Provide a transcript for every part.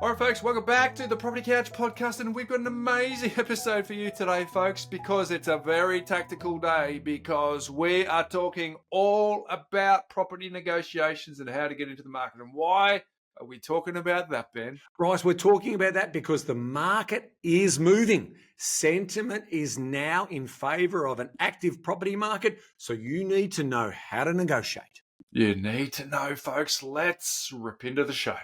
All right, folks, welcome back to the Property Couch podcast, and we've got an amazing episode for you today, folks, because it's a very tactical day, because we are talking all about property negotiations and how to get into the market. And why are we talking about that, Ben? Bryce, we're talking about that because the market is moving. Sentiment is now in favour of an active property market, so you need to know how to negotiate. You need to know, folks. Let's rip into the show.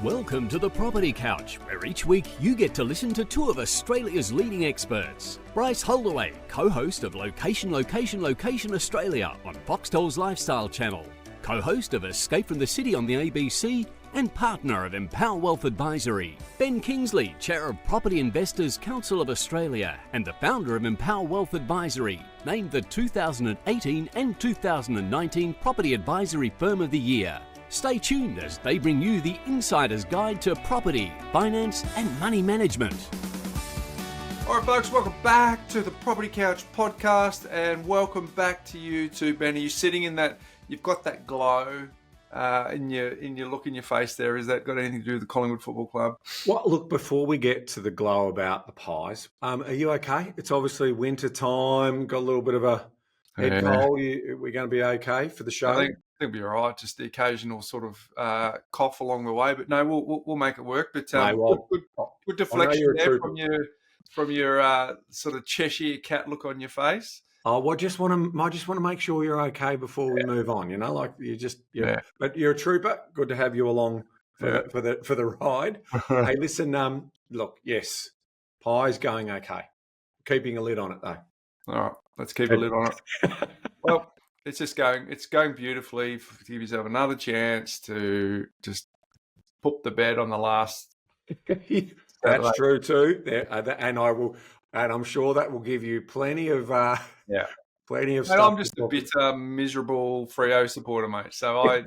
Welcome to the Property Couch, where each week you get to listen to two of Australia's leading experts. Bryce Holdaway, co-host of Location Australia on Foxtel's Lifestyle Channel, co-host of Escape from the City on the ABC, and partner of Empower Wealth Advisory. Ben Kingsley, chair of Property Investors Council of Australia and the founder of Empower Wealth Advisory, named the 2018 and 2019 Property Advisory Firm of the Year. Stay tuned as they bring you the insider's guide to property, finance and money management. All right, folks, welcome back to the Property Couch podcast, and welcome back to you too, Ben. Are you sitting in that, you've got that glow in your look in your face there? Has that got anything to do with the Collingwood Football Club? Well, look, before we get to the glow about the pies, are you okay? It's obviously winter time, got a little bit of a head cold. We're going to be okay for the show? I think it'll be all right, just the occasional sort of cough along the way, but no, we'll make it work. But good deflection there from your sort of Cheshire cat look on your face. Oh, I just want to make sure you're okay before we move on. You know, like but you're a trooper. Good to have you along for the ride. Hey, listen, look, yes, pie's going okay. Keeping a lid on it though. All right, let's keep a lid on it. Well, it's going beautifully. Give yourself another chance to just put the bed on the last. That's true too. And I'm sure that will give you plenty of plenty of Mate, stuff. I'm just a bit miserable Freo supporter, mate. So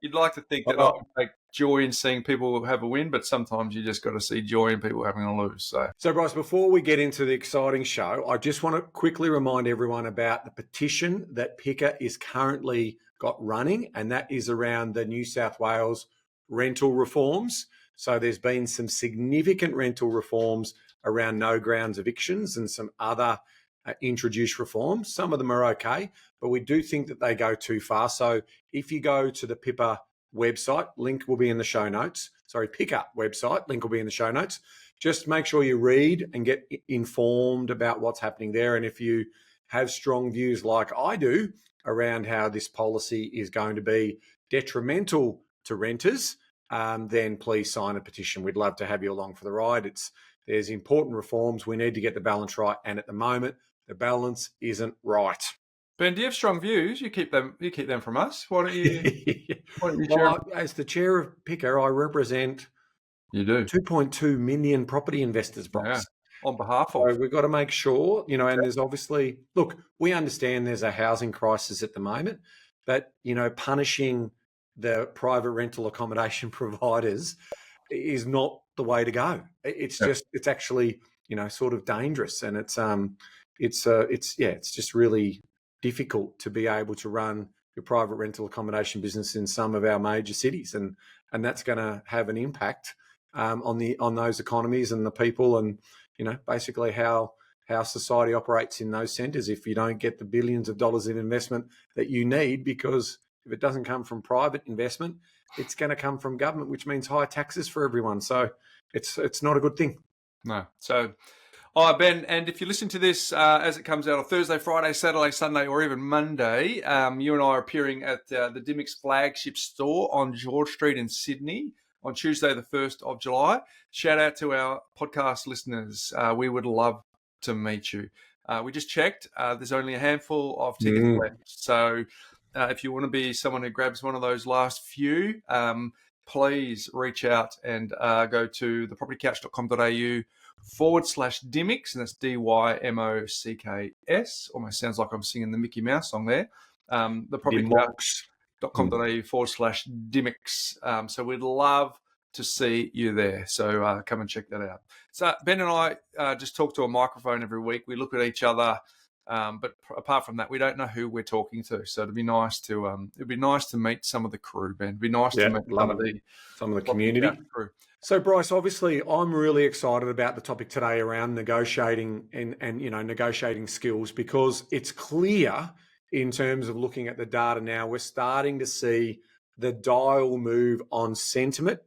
you'd like to think that I would take joy in seeing people have a win, but sometimes you just got to see joy in people having a lose. So Bryce, before we get into the exciting show, I just want to quickly remind everyone about the petition that PICA is currently got running, and that is around the New South Wales rental reforms. So there's been some significant rental reforms around no grounds evictions and some other introduced reforms. Some of them are okay, but we do think that they go too far. So if you go to the PIPA website, link will be in the show notes. PICA website, link will be in the show notes. Just make sure you read and get informed about what's happening there. And if you have strong views like I do around how this policy is going to be detrimental to renters, then please sign a petition. We'd love to have you along for the ride. There's important reforms. We need to get the balance right. And at the moment, the balance isn't right. Ben, do you have strong views? You keep them from us. Why don't you share? As the chair of PICA, I represent 2.2 million property investors, Bryce. Yeah, on behalf of. So we've got to make sure, and there's obviously, look, we understand there's a housing crisis at the moment, but, punishing the private rental accommodation providers is not the way to go. It's actually, sort of dangerous, and it's just really difficult to be able to run your private rental accommodation business in some of our major cities, and that's going to have an impact on those economies and the people, and basically how society operates in those centres if you don't get the billions of dollars in investment that you need, because if it doesn't come from private investment, it's going to come from government, which means higher taxes for everyone. So it's not a good thing. No. So, Ben, and if you listen to this as it comes out on Thursday, Friday, Saturday, Sunday, or even Monday, you and I are appearing at the Dymocks flagship store on George Street in Sydney on Tuesday, the 1st of July. Shout out to our podcast listeners. We would love to meet you. We just checked. There's only a handful of tickets left. So if you want to be someone who grabs one of those last few, please reach out and go to thepropertycouch.com.au/Dymocks, and that's Dymocks. Almost sounds like I'm singing the Mickey Mouse song there. Thepropertycouch.com.au/Dymocks. So we'd love to see you there. So come and check that out. So Ben and I just talk to a microphone every week. We look at each other But apart from that, we don't know who we're talking to. So it'd be nice to meet some of the crew, Ben. It'd be nice to meet some of the community crew. So, Bryce, obviously, I'm really excited about the topic today around negotiating and negotiating skills, because it's clear in terms of looking at the data now, we're starting to see the dial move on sentiment,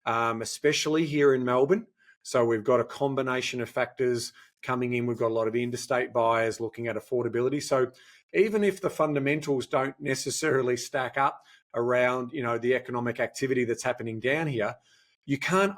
especially here in Melbourne. So we've got a combination of factors coming in. We've got a lot of interstate buyers looking at affordability. So even if the fundamentals don't necessarily stack up around, the economic activity that's happening down here, you can't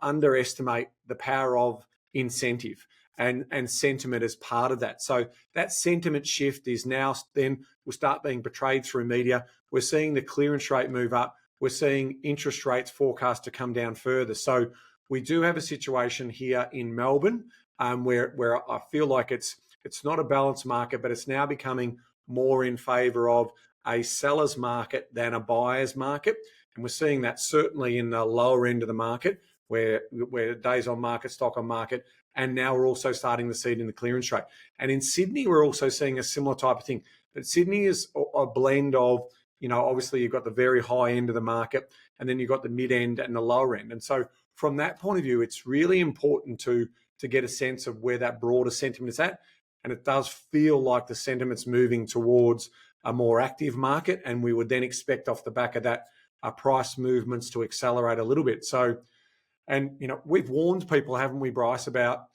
underestimate the power of incentive and sentiment as part of that. So that sentiment shift is now then will start being portrayed through media. We're seeing the clearance rate move up. We're seeing interest rates forecast to come down further. So we do have a situation here in Melbourne where I feel like it's not a balanced market, but it's now becoming more in favour of a seller's market than a buyer's market. And we're seeing that certainly in the lower end of the market, where days on market, stock on market, and now we're also starting to see it in the clearance rate. And in Sydney, we're also seeing a similar type of thing. But Sydney is a blend of, obviously you've got the very high end of the market, and then you've got the mid end and the lower end. And so from that point of view, it's really important to get a sense of where that broader sentiment is at. And it does feel like the sentiment's moving towards a more active market, and we would then expect off the back of that price movements to accelerate a little bit. So, and we've warned people, haven't we, Bryce, about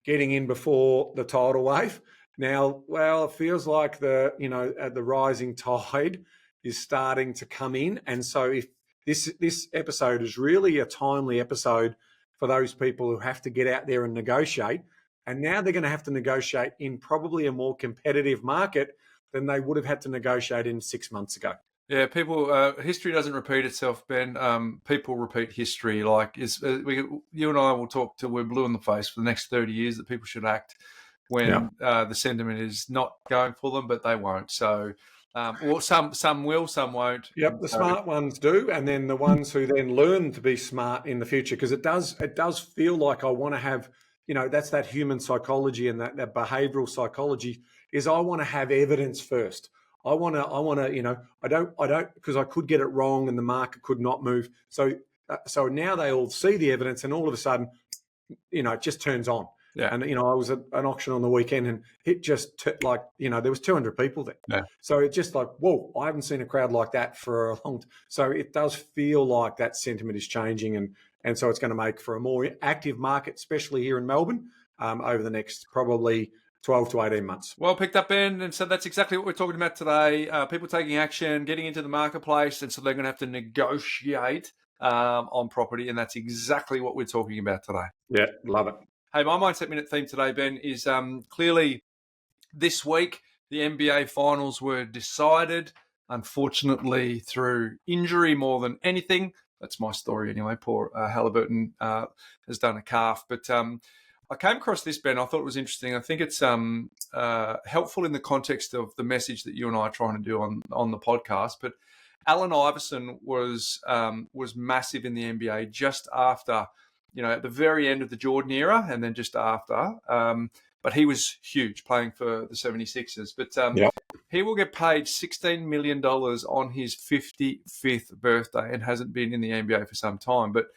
getting in before the tidal wave. Now, well, it feels like the rising tide is starting to come in, and so if this episode is really a timely episode for those people who have to get out there and negotiate. And now they're going to have to negotiate in probably a more competitive market than they would have had to negotiate in 6 months ago. Yeah, people. History doesn't repeat itself, Ben. People repeat history. Like you and I will talk till we're blue in the face for the next 30 years that people should act when the sentiment is not going for them, but they won't. So, some will, some won't. Yep, the smart ones do, and then the ones who then learn to be smart in the future, because it does feel like I want to have, that's that human psychology and that behavioural psychology is I want to have evidence first. I want to, I don't, because I could get it wrong and the market could not move. So now they all see the evidence, and all of a sudden, it just turns on. Yeah. And, I was at an auction on the weekend, and it just there was 200 people there. Yeah. So it's just like, whoa, I haven't seen a crowd like that for a long time. So it does feel like that sentiment is changing, and so it's going to make for a more active market, especially here in Melbourne, over the next probably 12 to 18 months. Well picked up, Ben. And so that's exactly what we're talking about today. People taking action, getting into the marketplace, and so they're going to have to negotiate on property, and that's exactly what we're talking about today. Yeah, love it. Hey, my Mindset Minute theme today, Ben, is clearly this week the NBA finals were decided, unfortunately, through injury more than anything. That's my story anyway. Poor Halliburton has done a calf. But I came across this, Ben. I thought it was interesting. I think it's helpful in the context of the message that you and I are trying to do on the podcast. But Allen Iverson was massive in the NBA just after, at the very end of the Jordan era, and then just after. But he was huge playing for the 76ers. But he will get paid $16 million on his 55th birthday and hasn't been in the NBA for some time. But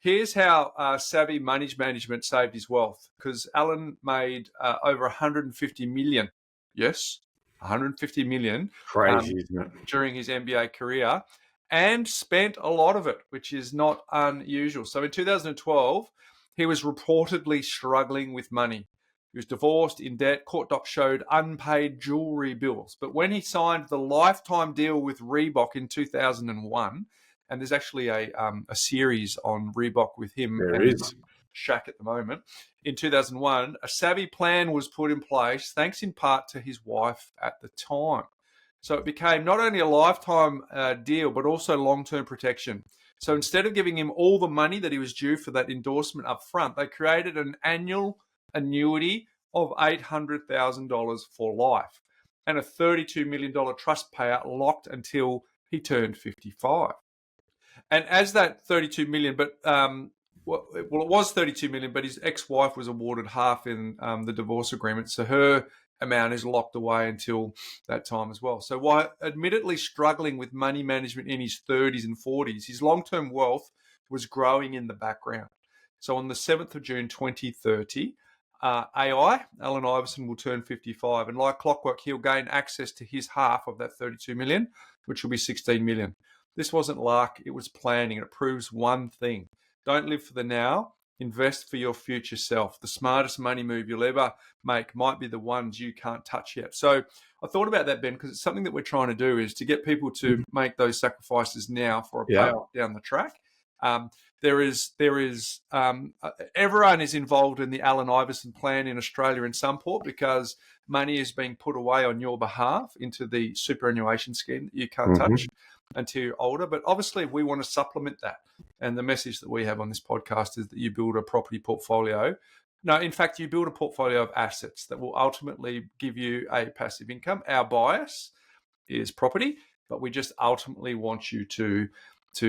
here's how savvy money management saved his wealth, because Allen made over $150 million. Yes, $150 million. Crazy, isn't it? During his NBA career, and spent a lot of it, which is not unusual. So in 2012, he was reportedly struggling with money. He was divorced, in debt. Court docs showed unpaid jewelry bills. But when he signed the lifetime deal with Reebok in 2001, and there's actually a series on Reebok with him and Shaq at the moment, in 2001, a savvy plan was put in place, thanks in part to his wife at the time. So it became not only a lifetime deal, but also long-term protection. So instead of giving him all the money that he was due for that endorsement up front, they created an annual annuity of $800,000 for life and a $32 million trust payout locked until he turned 55. And as that $32 million, but it was $32 million, but his ex-wife was awarded half in the divorce agreement. So her amount is locked away until that time as well. So while admittedly struggling with money management in his 30s and 40s, his long-term wealth was growing in the background. So on the 7th of June 2030, Alan Iverson will turn 55, and like clockwork, he'll gain access to his half of that 32 million, which will be 16 million. This wasn't luck, it was planning, and it proves one thing. Don't live for the now, invest for your future self. The smartest money move you'll ever make might be the ones you can't touch yet. So I thought about that, Ben, because it's something that we're trying to do, is to get people to make those sacrifices now for a payoff down the track. Everyone is involved in the Allen Iverson plan in Australia in some port, because money is being put away on your behalf into the superannuation scheme that you can't touch until you're older. But obviously we want to supplement that. And the message that we have on this podcast is that you build a property portfolio. No, in fact, you build a portfolio of assets that will ultimately give you a passive income. Our bias is property, but we just ultimately want you to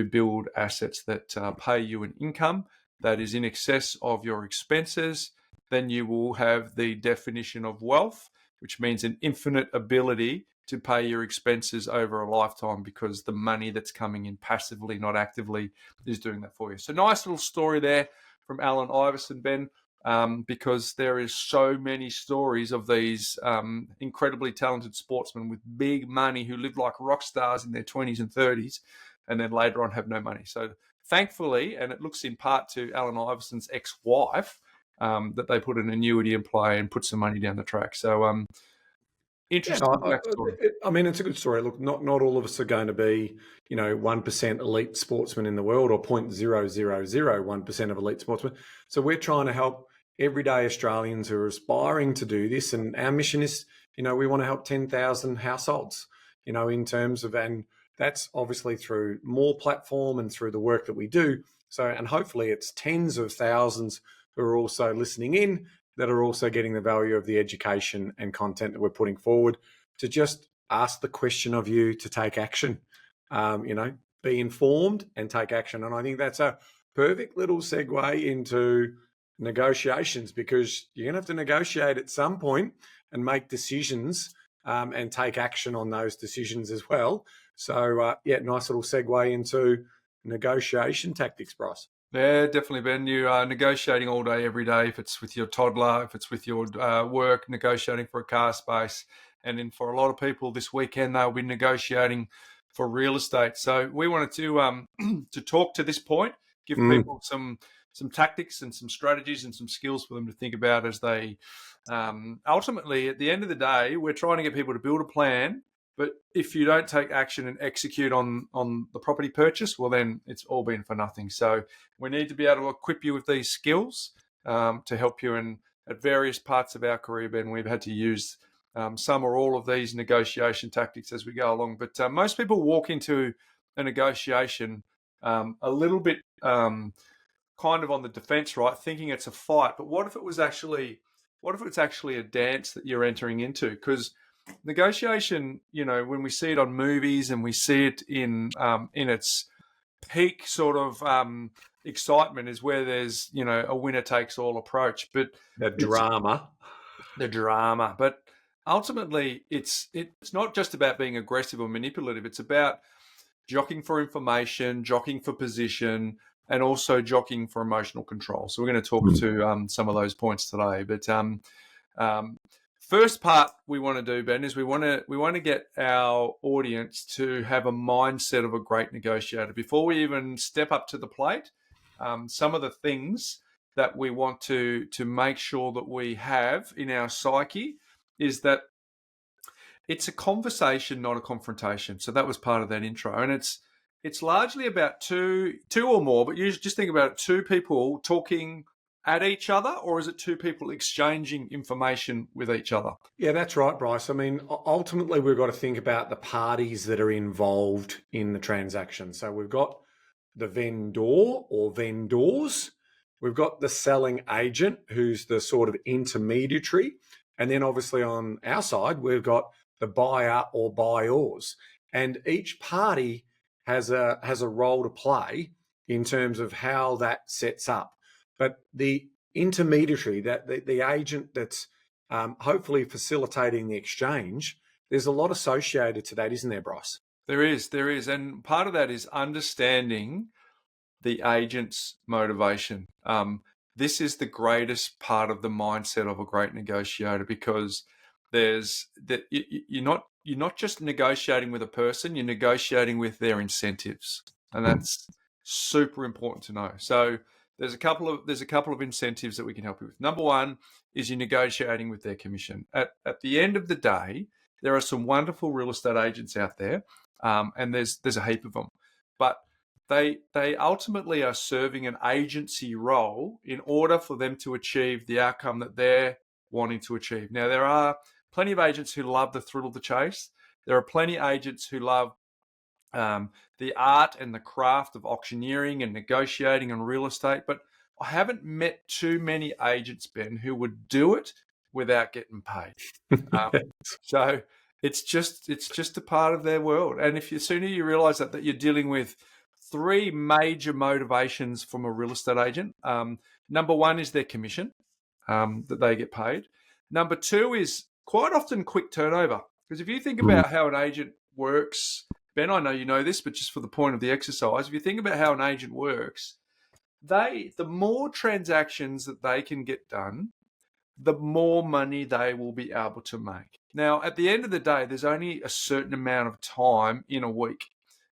build assets that pay you an income that is in excess of your expenses. Then you will have the definition of wealth, which means an infinite ability to pay your expenses over a lifetime, because the money that's coming in passively, not actively, is doing that for you. So nice little story there from Allen Iverson, Ben, because there is so many stories of these incredibly talented sportsmen with big money who live like rock stars in their 20s and 30s, and then later on have no money. So thankfully, and it looks in part to Allen Iverson's ex-wife, that they put an annuity in play and put some money down the track. So interesting backstory. I mean, it's a good story. Look, not all of us are going to be, 1% elite sportsmen in the world, or 0.0001% of elite sportsmen. So we're trying to help everyday Australians who are aspiring to do this. And our mission is, we want to help 10,000 households, in terms of, and that's obviously through more platform and through the work that we do. So, and hopefully it's tens of thousands who are also listening in, that are also getting the value of the education and content that we're putting forward, to just ask the question of you to take action, be informed and take action. And I think that's a perfect little segue into negotiations, because you're going to have to negotiate at some point and make decisions and take action on those decisions as well. So, nice little segue into negotiation tactics, Bryce. Yeah, definitely, Ben. You are negotiating all day, every day. If it's with your toddler, if it's with your work, negotiating for a car space. And then for a lot of people this weekend, they'll be negotiating for real estate. So we wanted to talk to this point, give people some tactics and some strategies and some skills for them to think about as they ultimately, at the end of the day, we're trying to get people to build a plan. But if you don't take action and execute on the property purchase, well, then it's all been for nothing. So we need to be able to equip you with these skills to help you in at various parts of our career, Ben. We've had to use some or all of these negotiation tactics as we go along. But most people walk into a negotiation a little bit kind of on the defense, right, thinking it's a fight. But what if it's actually a dance that you're entering into? Because negotiation, when we see it on movies and we see it in its peak sort of excitement, is where there's a winner takes all approach. But the drama. But ultimately, it's not just about being aggressive or manipulative. It's about jockeying for information, jockeying for position, and also jockeying for emotional control. So we're going to talk to some of those points today. But first part we want to do, Ben, is we want to get our audience to have a mindset of a great negotiator. Before we even step up to the plate, some of the things that we want to make sure that we have in our psyche is that it's a conversation, not a confrontation. So that was part of that intro. And it's largely about two or more, but you just think about it, two people talking at each other, or is it two people exchanging information with each other? Yeah, that's right, Bryce. I mean, ultimately, we've got to think about the parties that are involved in the transaction. So we've got the vendor or vendors. We've got the selling agent, who's the sort of intermediary. And then obviously on our side, we've got the buyer or buyers. And each party has a role to play in terms of how that sets up. But the intermediary, that the agent that's hopefully facilitating the exchange. There's a lot associated to that, isn't there, Bryce? There is. And part of that is understanding the agent's motivation. This is the greatest part of the mindset of a great negotiator, because you're not just negotiating with a person, you're negotiating with their incentives, and that's super important to know. So there's a couple of incentives that we can help you with. Number one is you're negotiating with their commission. At the end of the day, there are some wonderful real estate agents out there, and there's a heap of them, but they ultimately are serving an agency role in order for them to achieve the outcome that they're wanting to achieve. Now, there are plenty of agents who love the thrill of the chase. There are plenty of agents who love the art and the craft of auctioneering and negotiating on real estate, but I haven't met too many agents, Ben, who would do it without getting paid. So it's just a part of their world. And if the sooner you realize that you're dealing with three major motivations from a real estate agent. Number one is their commission, that they get paid. Number two is quite often quick turnover. Because if you think about how an agent works, Ben, I know you know this, but just for the point of the exercise, if you think about how an agent works, the more transactions that they can get done, the more money they will be able to make. Now, at the end of the day, there's only a certain amount of time in a week.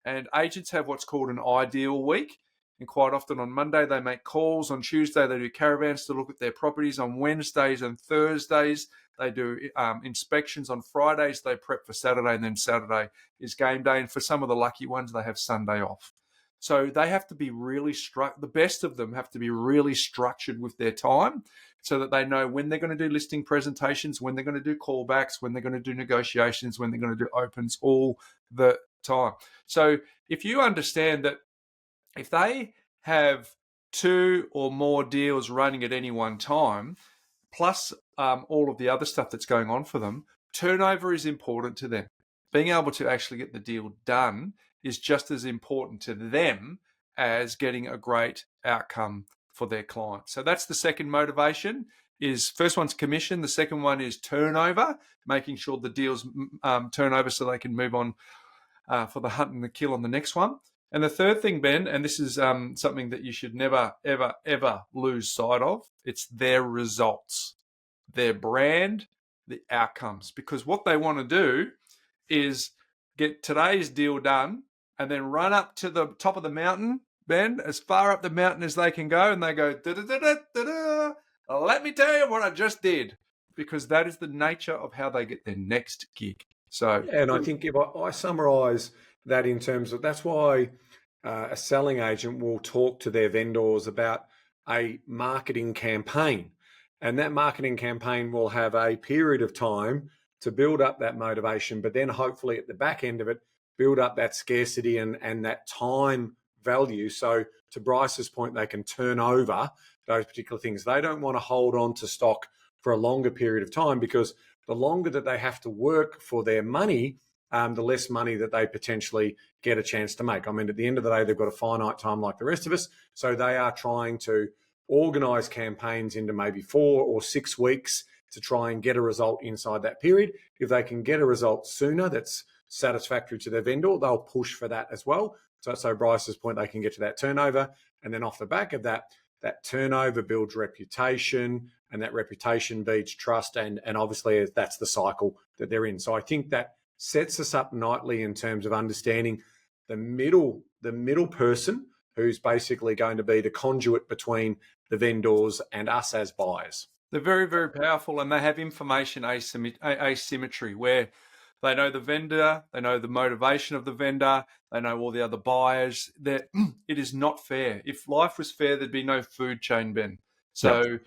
And agents have what's called an ideal week. And quite often on Monday, they make calls. On Tuesday, they do caravans to look at their properties. On Wednesdays and Thursdays, they do inspections. On Fridays, they prep for Saturday. And then Saturday is game day. And for some of the lucky ones, they have Sunday off. So they have to be really the best of them have to be really structured with their time, so that they know when they're going to do listing presentations, when they're going to do callbacks, when they're going to do negotiations, when they're going to do opens, all the time. So if you understand that if they have two or more deals running at any one time, plus all of the other stuff that's going on for them, turnover is important to them. Being able to actually get the deal done is just as important to them as getting a great outcome for their client. So that's the second motivation. First one's commission. The second one is turnover, making sure the deals turn over so they can move on for the hunt and the kill on the next one. And the third thing, Ben, and this is something that you should never, ever, ever lose sight of, it's their results, their brand, the outcomes. Because what they want to do is get today's deal done and then run up to the top of the mountain, Ben, as far up the mountain as they can go, and they go, da-da-da-da-da-da, let me tell you what I just did, because that is the nature of how they get their next gig. So, and I think if I summarise that in terms of, that's why a selling agent will talk to their vendors about a marketing campaign, and that marketing campaign will have a period of time to build up that motivation, but then hopefully at the back end of it, build up that scarcity and that time value. So to Bryce's point, they can turn over those particular things. They don't want to hold on to stock for a longer period of time, because the longer that they have to work for their money, the less money that they potentially get a chance to make. I mean, at the end of the day, they've got a finite time like the rest of us. So they are trying to organise campaigns into maybe 4 or 6 weeks to try and get a result inside that period. If they can get a result sooner that's satisfactory to their vendor, they'll push for that as well. So Bryce's point, they can get to that turnover. And then off the back of that turnover builds reputation, and that reputation beats trust. And obviously that's the cycle that they're in. So I think that sets us up nicely in terms of understanding the middle person, who's basically going to be the conduit between the vendors and us as buyers. They're very, very powerful, and they have information asymmetry, where they know the vendor, they know the motivation of the vendor, they know all the other buyers. It is not fair. If life was fair, there'd be no food chain, Ben. So,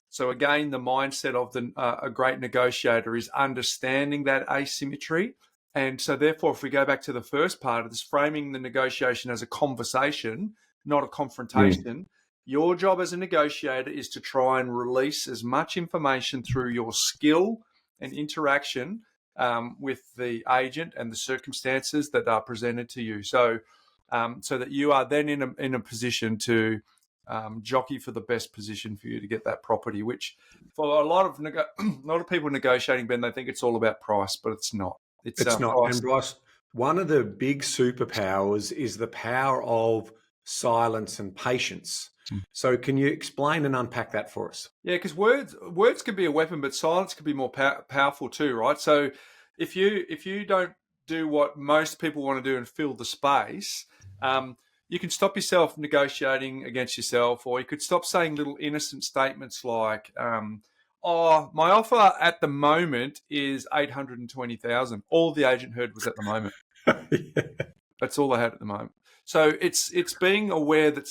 so again, the mindset of a great negotiator is understanding that asymmetry. And so therefore, if we go back to the first part of this, framing the negotiation as a conversation, not a confrontation, your job as a negotiator is to try and release as much information through your skill and interaction with the agent and the circumstances that are presented to you. So, so that you are then in a position to jockey for the best position for you to get that property, which for a lot of people negotiating, Ben, they think it's all about price, but it's not. It's not. Price. And Bryce, one of the big superpowers is the power of silence and patience. So can you explain and unpack that for us? Yeah, because words can be a weapon, but silence can be more powerful too, right? So if you don't do what most people want to do and fill the space, you can stop yourself negotiating against yourself, or you could stop saying little innocent statements like, "Oh, my offer at the moment is 820,000." All the agent heard was at the moment. Yeah. That's all they had at the moment. So it's being aware that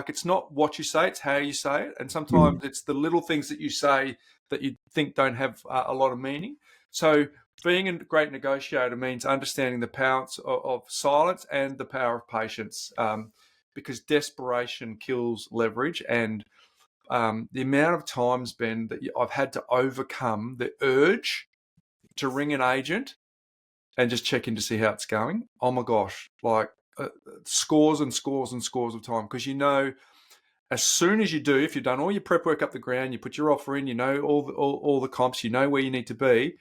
it's not what you say, it's how you say it, and sometimes it's the little things that you say that you think don't have a lot of meaning. So being a great negotiator means understanding the power of silence and the power of patience, because desperation kills leverage. And the amount of times, Ben, that I've had to overcome the urge to ring an agent and just check in to see how it's going. Oh my gosh, scores and scores and scores of time, because as soon as you do, if you've done all your prep work up the ground, you put your offer in, all the comps, where you need to be.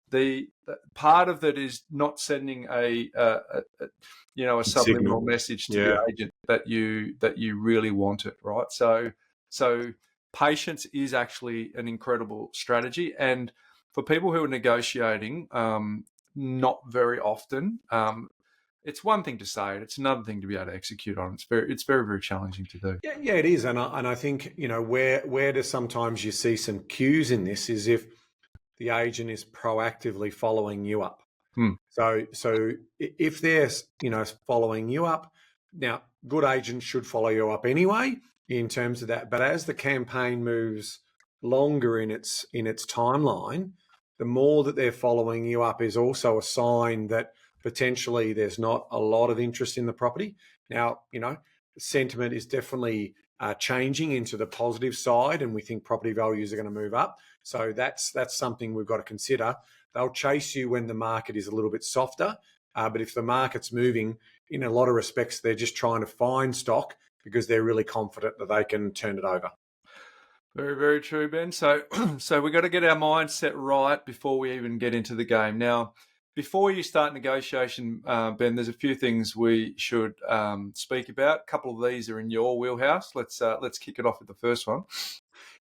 The part of that is not sending a subliminal message to the agent that you really want it, right? So patience is actually an incredible strategy, and for people who are negotiating, not very often. It's one thing to say it; it's another thing to be able to execute on. It's very, very challenging to do. Yeah, it is, and I think where does sometimes you see some cues in this is if the agent is proactively following you up. So if they're following you up, now good agents should follow you up anyway in terms of that. But as the campaign moves longer in its timeline, the more that they're following you up is also a sign that potentially there's not a lot of interest in the property. Now, sentiment is definitely changing into the positive side, and we think property values are going to move up. So that's something we've got to consider. They'll chase you when the market is a little bit softer, but if the market's moving, in a lot of respects, they're just trying to find stock because they're really confident that they can turn it over. Very, very true, Ben. So we've got to get our mindset right before we even get into the game. Now, before you start negotiation, Ben, there's a few things we should speak about. A couple of these are in your wheelhouse. Let's kick it off with the first one.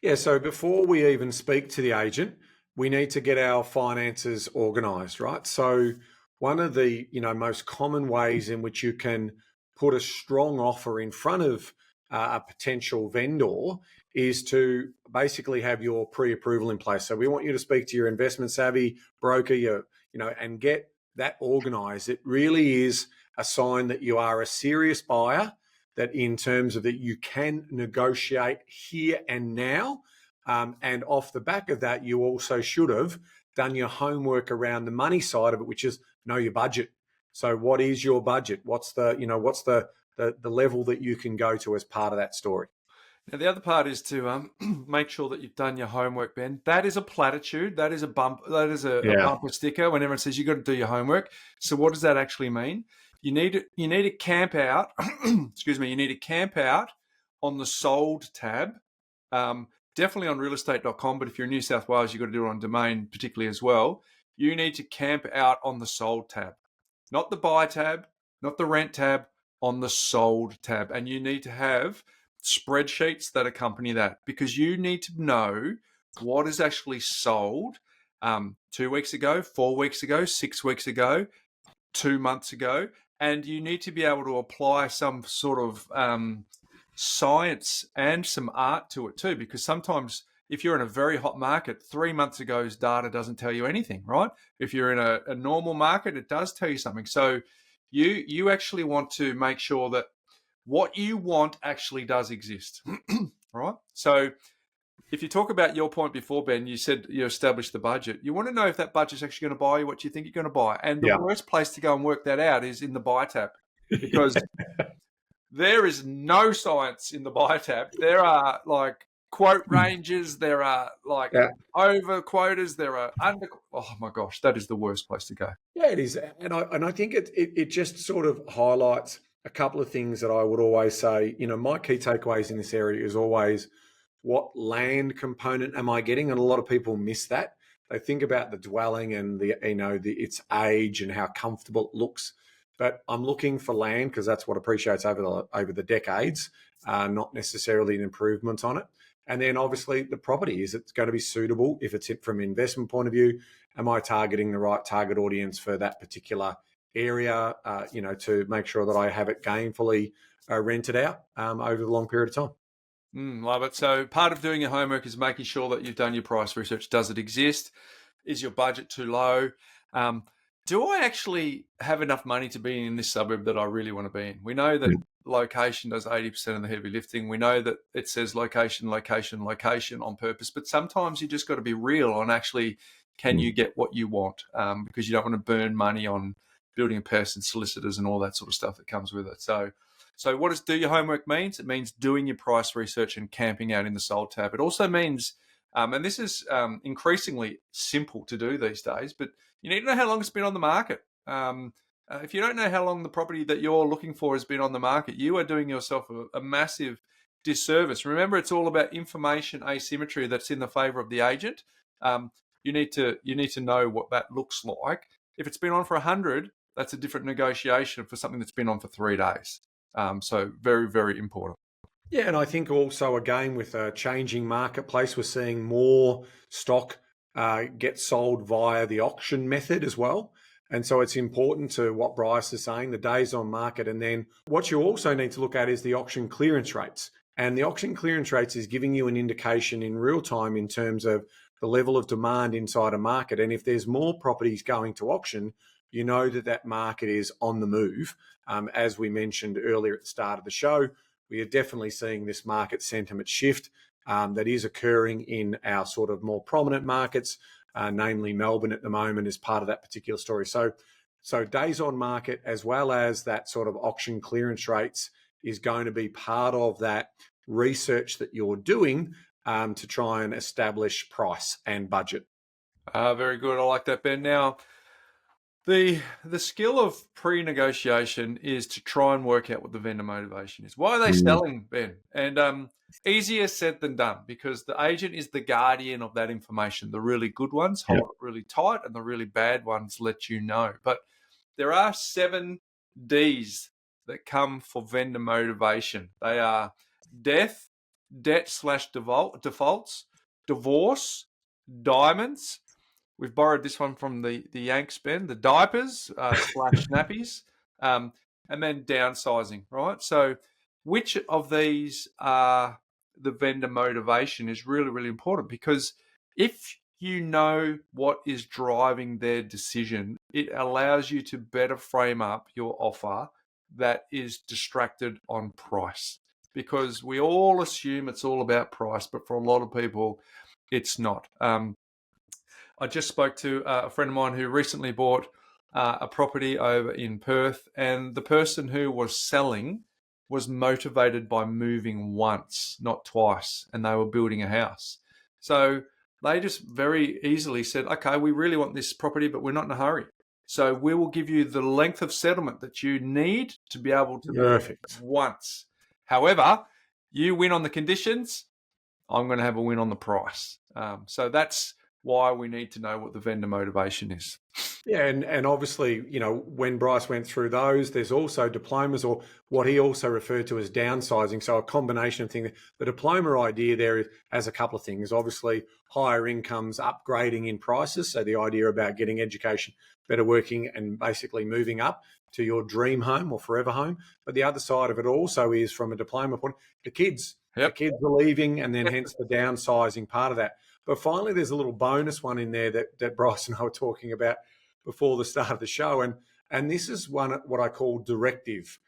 Yeah, so before we even speak to the agent, we need to get our finances organised, right? So one of the most common ways in which you can put a strong offer in front of a potential vendor is to basically have your pre-approval in place. So we want you to speak to your investment savvy broker, and get that organised. It really is a sign that you are a serious buyer, that in terms of that you can negotiate here and now. And off the back of that, you also should have done your homework around the money side of it, which is know your budget. So what is your budget? What's the level that you can go to as part of that story? Now, the other part is to make sure that you've done your homework, Ben. That is a platitude. That is a bump. That is a bumper sticker when everyone says you've got to do your homework. So what does that actually mean? You need to camp out. Excuse me. You need to camp out on the sold tab. Definitely on realestate.com, but if you're in New South Wales, you've got to do it on Domain particularly as well. You need to camp out on the sold tab, not the buy tab, not the rent tab, on the sold tab. And you need to have spreadsheets that accompany that, because you need to know what is actually sold 2 weeks ago, 4 weeks ago, 6 weeks ago, 2 months ago, and you need to be able to apply some sort of science and some art to it too, because sometimes if you're in a very hot market, 3 months ago's data doesn't tell you anything, right? If you're in a normal market, it does tell you something. So you actually want to make sure that what you want actually does exist, right? So if you talk about your point before, Ben, you said you established the budget. You want to know if that budget's actually going to buy you what you think you're going to buy. And the worst place to go and work that out is in the buy tab, because there is no science in the buy tab. There are quote ranges, there are over quotas, there are under. Oh my gosh, that is the worst place to go. Yeah, it is, and I think it just sort of highlights a couple of things that I would always say, my key takeaways in this area is always, what land component am I getting? And a lot of people miss that. They think about the dwelling and its age and how comfortable it looks. But I'm looking for land because that's what appreciates over the decades, not necessarily an improvement on it. And then obviously the property, is it going to be suitable? If it's from an investment point of view, am I targeting the right target audience for that particular area, to make sure that I have it gainfully rented out over the long period of time. Love it. So part of doing your homework is making sure that you've done your price research. Does it exist? Is your budget too low? Do I actually have enough money to be in this suburb that I really want to be in? We know that location does 80% of the heavy lifting. We know that it says location, location, location on purpose, but sometimes you just got to be real on actually, can you get what you want? Because you don't want to burn money on building a person, solicitors, and all that sort of stuff that comes with it. So what does do your homework means? It means doing your price research and camping out in the sold tab. It also means, and this is increasingly simple to do these days, but you need to know how long it's been on the market. If you don't know how long the property that you're looking for has been on the market, you are doing yourself a massive disservice. Remember, it's all about information asymmetry that's in the favour of the agent. You need to know what that looks like. If it's been on for 100, that's a different negotiation for something that's been on for 3 days. So very, very important. Yeah, and I think also, again, with a changing marketplace, we're seeing more stock get sold via the auction method as well. And so it's important to what Bryce is saying, the days on market. And then what you also need to look at is the auction clearance rates. And the auction clearance rates is giving you an indication in real time in terms of the level of demand inside a market. And if there's more properties going to auction, you know that market is on the move. As we mentioned earlier at the start of the show, we are definitely seeing this market sentiment shift that is occurring in our sort of more prominent markets, namely Melbourne at the moment is part of that particular story. So days on market as well as that sort of auction clearance rates is going to be part of that research that you're doing to try and establish price and budget. Very good. I like that, Ben. Now, the skill of pre-negotiation is to try and work out what the vendor motivation is. Why are they selling, Ben? And easier said than done, because the agent is the guardian of that information. The really good ones hold it really tight, and the really bad ones let you know. But there are 7 Ds that come for vendor motivation. They are death, debt/defaults, divorce, diamonds. We've borrowed this one from the Yanks, Ben, the diapers / nappies, and then downsizing, right? So which of these are the vendor motivation is really, really important, because if you know what is driving their decision, it allows you to better frame up your offer that is distracted on price, because we all assume it's all about price, but for a lot of people, it's not. I just spoke to a friend of mine who recently bought a property over in Perth, and the person who was selling was motivated by moving once, not twice, and they were building a house. So they just very easily said, okay, we really want this property, but we're not in a hurry. So we will give you the length of settlement that you need to be able to move once. However, you win on the conditions, I'm going to have a win on the price. So that's why we need to know what the vendor motivation is. Yeah, and obviously, when Bryce went through those, there's also diplomas, or what he also referred to as downsizing. So a combination of things. The diploma idea there has a couple of things. Obviously, higher incomes, upgrading in prices. So the idea about getting education, better working, and basically moving up to your dream home or forever home. But the other side of it also is, from a diploma point, the kids. The kids are leaving, and then hence the downsizing part of that. But finally, there's a little bonus one in there that Bryce and I were talking about before the start of the show. And this is one, what I call directive.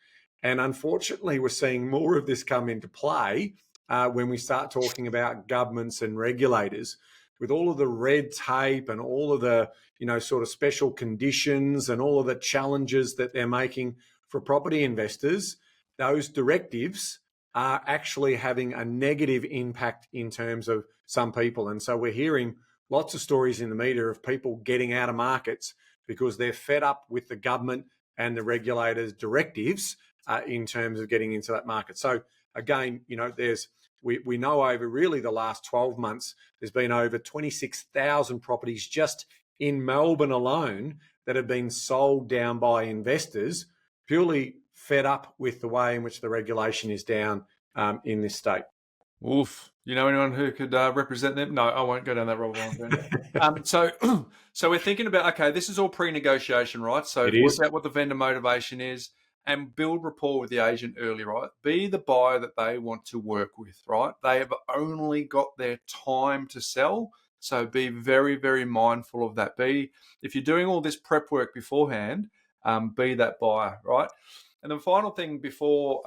And unfortunately, we're seeing more of this come into play when we start talking about governments and regulators, with all of the red tape and all of the, sort of special conditions and all of the challenges that they're making for property investors. Those directives are actually having a negative impact in terms of some people. And so we're hearing lots of stories in the media of people getting out of markets because they're fed up with the government and the regulators' directives in terms of getting into that market. So again, we know over really the last 12 months, there's been over 26,000 properties just in Melbourne alone that have been sold down by investors purely fed up with the way in which the regulation is down in this state. Oof. You know anyone who could represent them? No, I won't go down that road. So we're thinking about, okay, this is all pre-negotiation, right? So work out what the vendor motivation is and build rapport with the agent early, right? Be the buyer that they want to work with, right? They have only got their time to sell. So be very, very mindful of that. If you're doing all this prep work beforehand, be that buyer, right? And the final thing before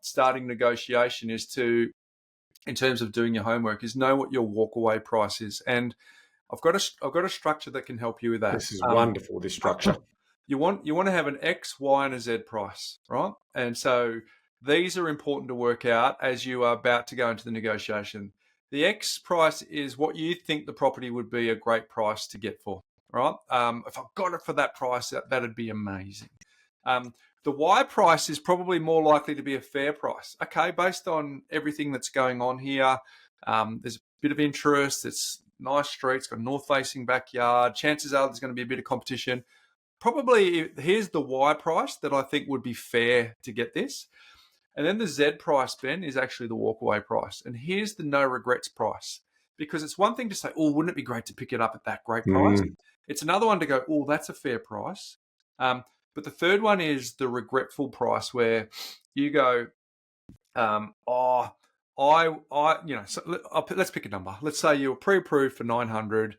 starting negotiation is in terms of doing your homework, is know what your walkaway price is. And I've got a structure that can help you with that. This is wonderful, this structure. You want to have an X, Y, and a Z price, right? And so these are important to work out as you are about to go into the negotiation. The X price is what you think the property would be a great price to get for, right? If I got it for that price, that'd be amazing. The Y price is probably more likely to be a fair price. Okay, based on everything that's going on here, there's a bit of interest, it's nice streets, got a north-facing backyard, chances are there's going to be a bit of competition. Probably here's the Y price that I think would be fair to get this. And then the Z price, Ben, is actually the walkaway price. And here's the no regrets price. Because it's one thing to say, oh, wouldn't it be great to pick it up at that great price? It's another one to go, oh, that's a fair price. But the third one is the regretful price, where you go, so let's pick a number. Let's say you were pre-approved for 900.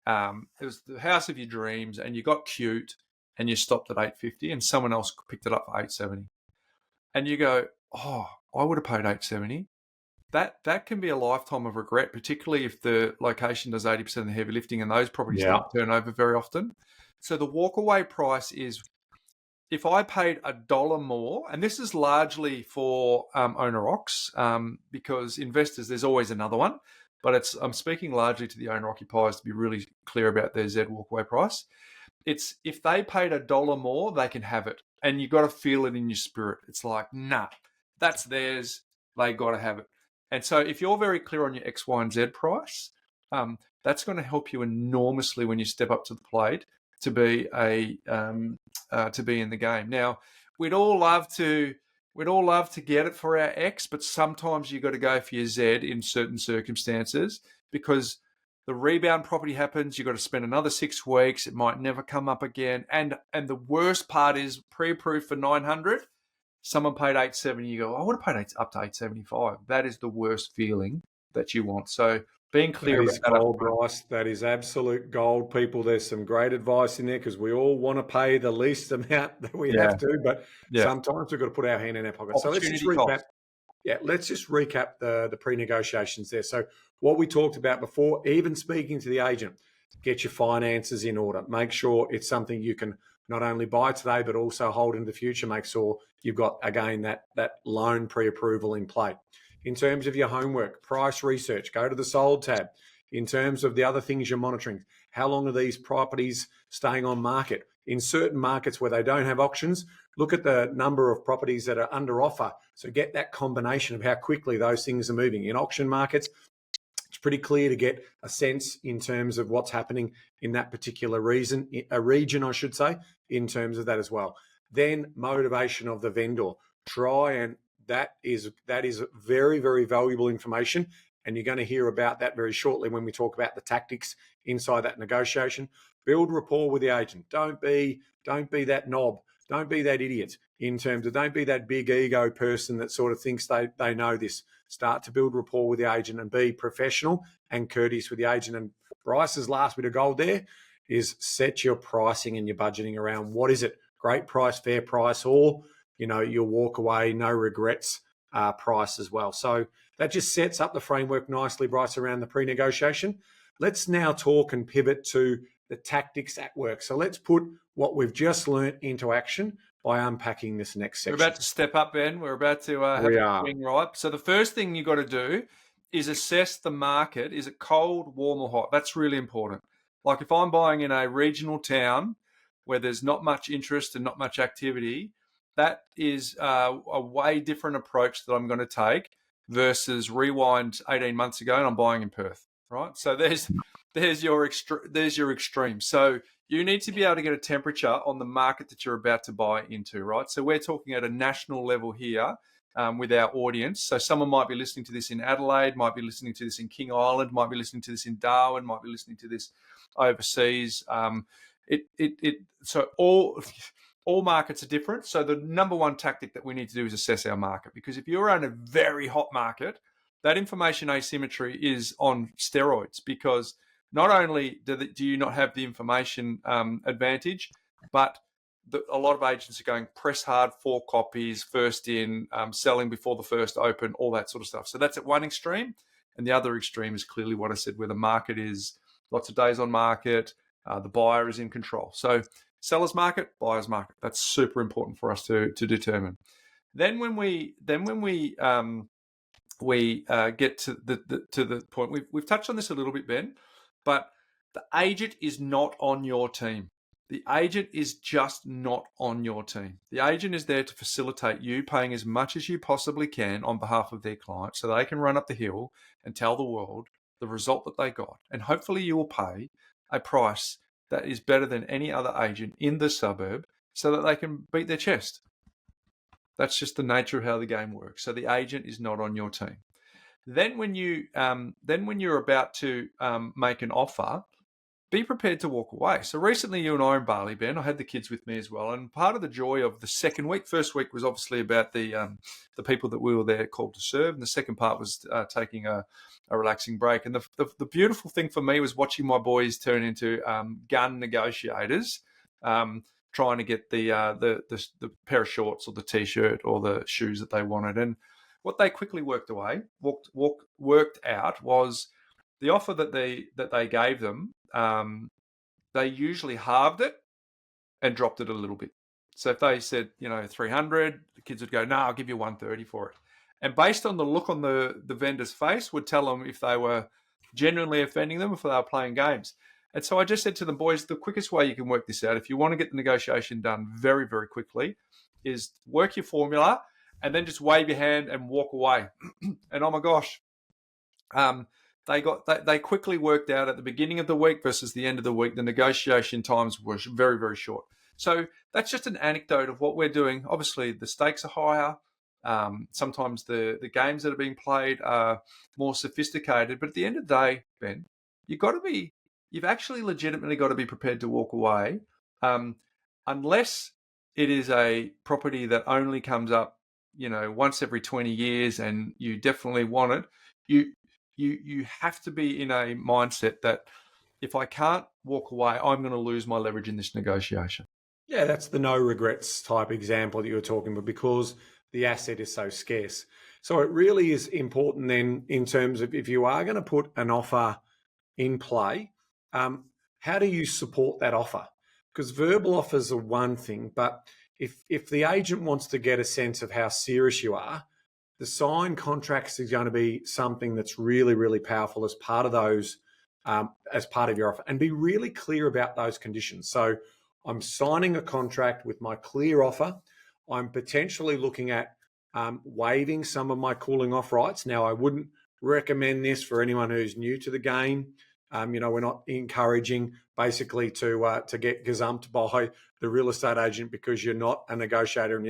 It was the house of your dreams, and you got cute, and you stopped at 850, and someone else picked it up for 870. And you go, oh, I would have paid 870. That can be a lifetime of regret, particularly if the location does 80% of the heavy lifting, and those properties don't turn over very often. So the walkaway price is, if I paid $1 more, and this is largely for owner-occs, because investors, there's always another one, but I'm speaking largely to the owner-occupiers to be really clear about their Z walkaway price. It's if they paid $1 more, they can have it. And you've got to feel it in your spirit. It's like, nah, that's theirs. They got to have it. And so if you're very clear on your X, Y, and Z price, that's going to help you enormously when you step up to the plate to be in the game. Now, we'd all love to get it for our X, but sometimes you've got to go for your Z in certain circumstances, because the rebound property happens. You've got to spend another 6 weeks. It might never come up again. And the worst part is pre-approved for 900. Someone paid 870. You go, I would have paid up to 875. That is the worst feeling that you want. So being clear about that. Gold, Bryce. That is absolute gold, people. There's some great advice in there, because we all want to pay the least amount that we have to, but sometimes we've got to put our hand in our pocket. So let's just recap. Let's just recap the pre-negotiations there. So what we talked about before, even speaking to the agent, get your finances in order. Make sure it's something you can not only buy today, but also hold in the future. Make sure you've got, again, that loan pre-approval in play. In terms of your homework, price research, go to the sold tab. In terms of the other things you're monitoring, how long are these properties staying on market? In certain markets where they don't have auctions, look at the number of properties that are under offer. So get that combination of how quickly those things are moving. In auction markets, it's pretty clear to get a sense in terms of what's happening in that particular region, I should say, in terms of that as well. Then motivation of the vendor. That is very, very valuable information. And you're going to hear about that very shortly when we talk about the tactics inside that negotiation. Build rapport with the agent. Don't be that knob. Don't be that idiot in terms of, don't be that big ego person that sort of thinks they know this. Start to build rapport with the agent and be professional and courteous with the agent. And Bryce's last bit of gold there is set your pricing and your budgeting around what is it? Great price, fair price, or, your walk away, no regrets price as well. So that just sets up the framework nicely, Bryce, around the pre-negotiation. Let's now talk and pivot to the tactics at work. So let's put what we've just learnt into action by unpacking this next section. We're about to step up, Ben. We're about to have a thing right. So the first thing you've got to do is assess the market. Is it cold, warm, or hot? That's really important. Like if I'm buying in a regional town where there's not much interest and not much activity, that is a way different approach that I'm going to take versus rewind 18 months ago and I'm buying in Perth, right? So there's your extreme. So you need to be able to get a temperature on the market that you're about to buy into, right? So we're talking at a national level here with our audience. So someone might be listening to this in Adelaide, might be listening to this in King Island, might be listening to this in Darwin, might be listening to this overseas. So all markets are different. So the number one tactic that we need to do is assess our market, because if you're in a very hot market, that information asymmetry is on steroids, because not only do you not have the information advantage, but a lot of agents are going press hard, 4 copies, first in, selling before the first open, all that sort of stuff. So that's at one extreme. And the other extreme is clearly what I said, where the market is lots of days on market, the buyer is in control. So seller's market, buyer's market. That's super important for us to determine. Then when we get to the point, we've touched on this a little bit, Ben, but the agent is not on your team. The agent is just not on your team. The agent is there to facilitate you paying as much as you possibly can on behalf of their client, so they can run up the hill and tell the world the result that they got. And hopefully you will pay a price that is better than any other agent in the suburb so that they can beat their chest. That's just the nature of how the game works. So the agent is not on your team. Then when you're about to make an offer, be prepared to walk away. So recently you and I are in Bali, Ben. I had the kids with me as well. And part of the joy of the second week, first week was obviously about the people that we were there called to serve. And the second part was taking a relaxing break. And the beautiful thing for me was watching my boys turn into gun negotiators, trying to get the pair of shorts or the T-shirt or the shoes that they wanted. And what they quickly worked out was the offer that they gave them. They usually halved it and dropped it a little bit. So if they said, 300, the kids would go, no, I'll give you 130 for it. And based on the look on the vendor's face would tell them if they were genuinely offending them or if they were playing games. And so I just said to them, boys, the quickest way you can work this out, if you want to get the negotiation done very, very quickly, is work your formula and then just wave your hand and walk away. And oh my gosh, they quickly worked out at the beginning of the week versus the end of the week, the negotiation times were very, very short. So that's just an anecdote of what we're doing. Obviously, the stakes are higher. Sometimes the games that are being played are more sophisticated. But at the end of the day, Ben, you've actually legitimately got to be prepared to walk away, unless it is a property that only comes up, once every 20 years, and you definitely want it. You have to be in a mindset that if I can't walk away, I'm going to lose my leverage in this negotiation. Yeah, that's the no regrets type example that you were talking about, because the asset is so scarce. So it really is important then, in terms of if you are going to put an offer in play, how do you support that offer? Because verbal offers are one thing, but if the agent wants to get a sense of how serious you are, the signed contracts is going to be something that's really, really powerful as part of those, as part of your offer, and be really clear about those conditions. So I'm signing a contract with my clear offer. I'm potentially looking at waiving some of my cooling off rights. Now, I wouldn't recommend this for anyone who's new to the game. We're not encouraging basically to get gazumped by the real estate agent because you're not a negotiator and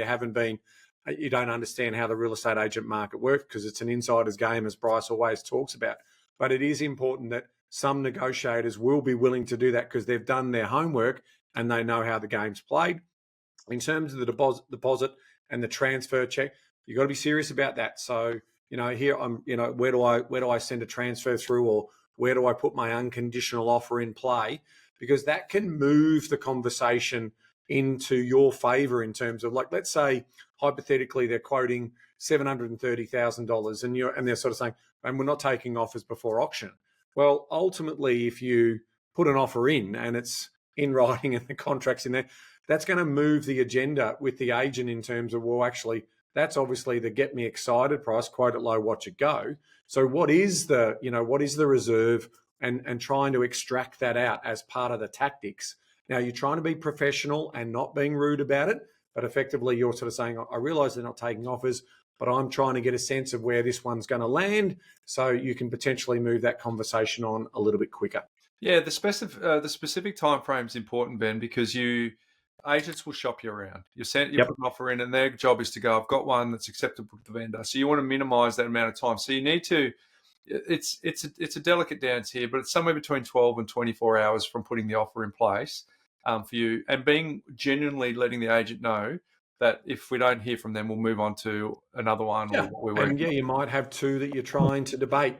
you don't understand how the real estate agent market works, because it's an insider's game, as Bryce always talks about. But it is important that some negotiators will be willing to do that because they've done their homework and they know how the game's played. In terms of the deposit and the transfer check, you've got to be serious about that. So, here I'm, where do I send a transfer through, or where do I put my unconditional offer in play? Because that can move the conversation into your favor in terms of, like, let's say hypothetically they're quoting $730,000 and they're sort of saying, and we're not taking offers before auction. Well, ultimately, if you put an offer in and it's in writing and the contract's in there, that's going to move the agenda with the agent in terms of, well, actually, that's obviously the get me excited price, quote it low, watch it go. So what is the reserve, and trying to extract that out as part of the tactics. Now, you're trying to be professional and not being rude about it, But effectively, you're sort of saying, I realise they're not taking offers, but I'm trying to get a sense of where this one's going to land, so you can potentially move that conversation on a little bit quicker. Yeah, the specific time frame is important, Ben, because agents will shop you around. You put an offer in, and their job is to go, I've got one that's acceptable to the vendor. So you want to minimise that amount of time. So you need to. It's a delicate dance here, but it's somewhere between 12 and 24 hours from putting the offer in place for you, and being genuinely letting the agent know that if we don't hear from them, we'll move on to another one. Yeah, and you might have two that you're trying to debate.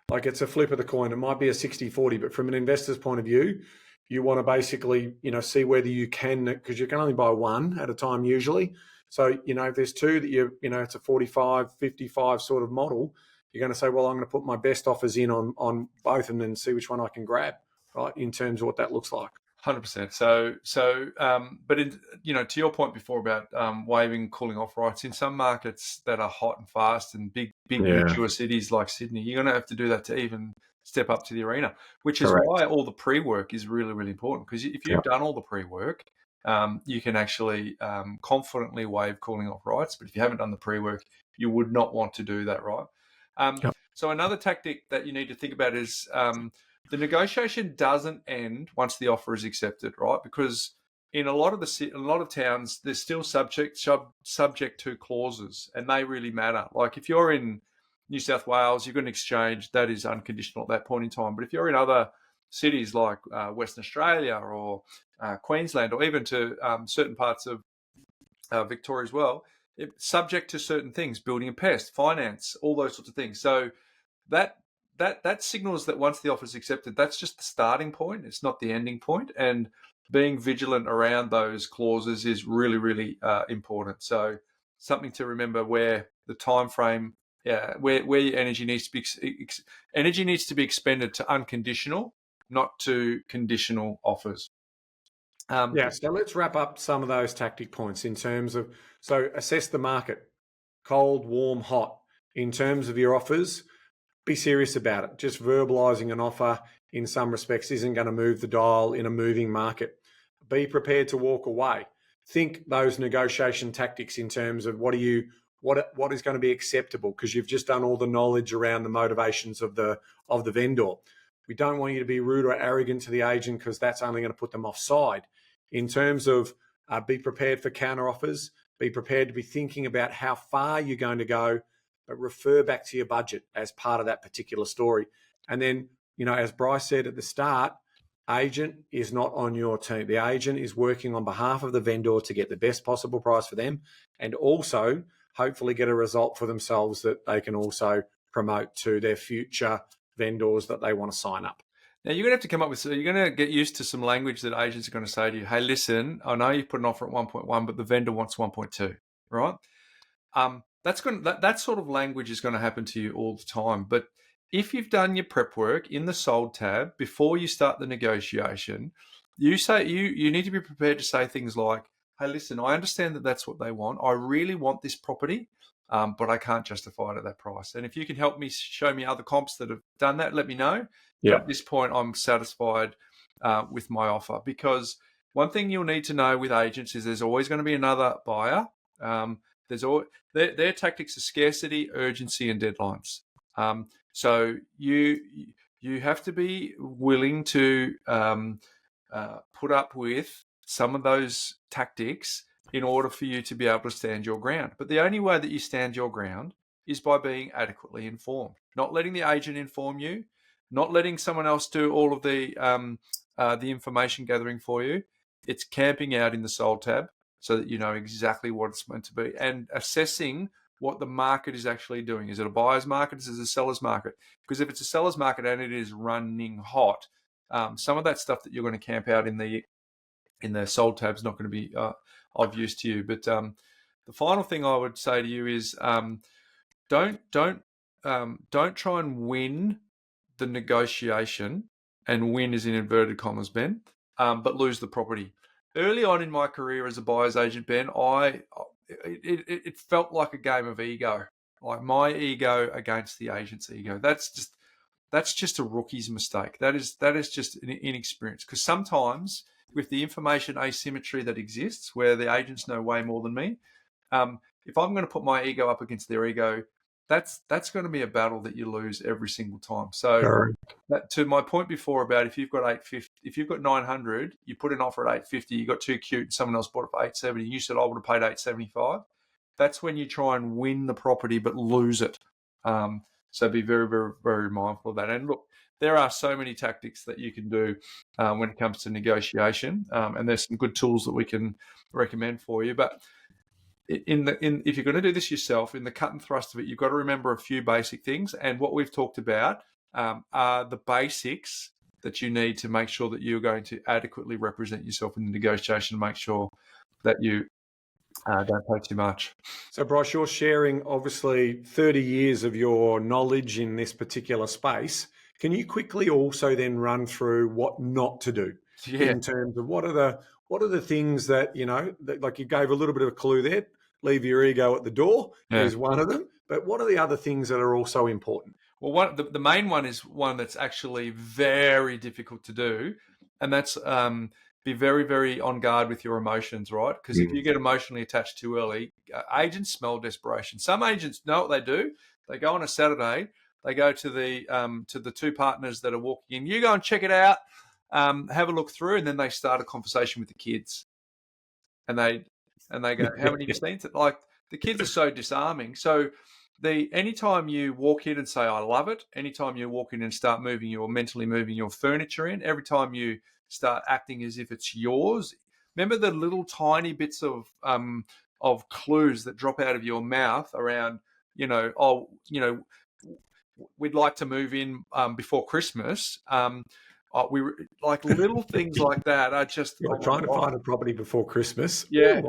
Like, it's a flip of the coin. It might be a 60-40, but from an investor's point of view, you want to basically, see whether you can, because you can only buy one at a time usually. So, if there's two that it's a 45-55 sort of model, you're going to say, well, I'm going to put my best offers in on both and then see which one I can grab, right, in terms of what that looks like. 100%. But to your point before about waiving cooling off rights, in some markets that are hot and fast and big mature cities like Sydney, you're going to have to do that to even step up to the arena, which is why all the pre-work is really, really important. Because if you've done all the pre-work, you can actually confidently waive cooling off rights. But if you haven't done the pre-work, you would not want to do that, right? So another tactic that you need to think about is the negotiation doesn't end once the offer is accepted, right? Because in a lot of towns, they're still subject to clauses, and they really matter. Like if you're in New South Wales, you've got an exchange that is unconditional at that point in time. But if you're in other cities like Western Australia or Queensland, or even to certain parts of Victoria as well, it's subject to certain things: building and pest, finance, all those sorts of things. So that signals that once the offer is accepted, that's just the starting point. It's not the ending point. And being vigilant around those clauses is really, really important. So something to remember where the time frame, where your energy needs to be expended to unconditional, not to conditional offers. So let's wrap up some of those tactic points in terms of, so assess the market, cold, warm, hot. In terms of your offers, be serious about it. Just verbalising an offer in some respects isn't going to move the dial in a moving market. Be prepared to walk away. Think those negotiation tactics in terms of what is going to be acceptable, because you've just done all the knowledge around the motivations of the vendor. We don't want you to be rude or arrogant to the agent, because that's only going to put them offside. In terms of be prepared for counteroffers, be prepared to be thinking about how far you're going to go, but refer back to your budget as part of that particular story. And then, as Bryce said at the start, agent is not on your team. The agent is working on behalf of the vendor to get the best possible price for them, and also hopefully get a result for themselves that they can also promote to their future vendors that they want to sign up. Now, you're going to have to come up with, so you're going to get used to some language that agents are going to say to you, hey, listen, I know you've put an offer at 1.1, but the vendor wants 1.2, right? That sort of language is going to happen to you all the time. But if you've done your prep work in the sold tab before you start the negotiation, you need to be prepared to say things like, hey, listen, I understand that that's what they want. I really want this property, but I can't justify it at that price. And if you can help me, show me other comps that have done that, let me know. Yeah. At this point, I'm satisfied with my offer, because one thing you'll need to know with agents is there's always going to be another buyer. Their tactics are scarcity, urgency, and deadlines. So you have to be willing to put up with some of those tactics in order for you to be able to stand your ground. But the only way that you stand your ground is by being adequately informed, not letting the agent inform you, not letting someone else do all of the information gathering for you. It's camping out in the sold tab so that you know exactly what it's meant to be, and assessing what the market is actually doing. Is it a buyer's market? Is it a seller's market? Because if it's a seller's market and it is running hot, some of that stuff that you're going to camp out in the sold tab is not going to be of use to you. But the final thing I would say to you is don't try and win the negotiation, and win is in inverted commas, Ben, but lose the property. Early on in my career as a buyer's agent, Ben, it felt like a game of ego, like my ego against the agent's ego. That's just a rookie's mistake. That is just an inexperience, because sometimes with the information asymmetry that exists, where the agents know way more than me, if I'm going to put my ego up against their ego, that's going to be a battle that you lose every single time. So to my point before about if you've got 850, if you've got 900, you put an offer at 850, you got too cute, and someone else bought it for 870, you said I would have paid 875. That's when you try and win the property but lose it. So be very, very, very mindful of that. And look, there are so many tactics that you can do when it comes to negotiation, and there's some good tools that we can recommend for you. But if you're going to do this yourself, in the cut and thrust of it, you've got to remember a few basic things. And what we've talked about are the basics that you need to make sure that you're going to adequately represent yourself in the negotiation, make sure that you don't pay too much. So, Bryce, you're sharing obviously 30 years of your knowledge in this particular space. Can you quickly also then run through what not to do in terms of what are the things that, that, like you gave a little bit of a clue there, leave your ego at the door is one of them. But what are the other things that are also important? Well, the main one is one that's actually very difficult to do, and that's be very, very on guard with your emotions, right? Because if you get emotionally attached too early, agents smell desperation. Some agents know what they do. They go on a Saturday, they go to the two partners that are walking in. You go and check it out, have a look through, and then they start a conversation with the kids. And they go, "How many have you seen?" Like, the kids are so disarming. So anytime you walk in and say, "I love it," anytime you walk in and start mentally moving your furniture in, every time you start acting as if it's yours. Remember the little tiny bits of clues that drop out of your mouth around, we'd like to move in before Christmas. We like little things like that are just trying to find a property before Christmas. Yeah.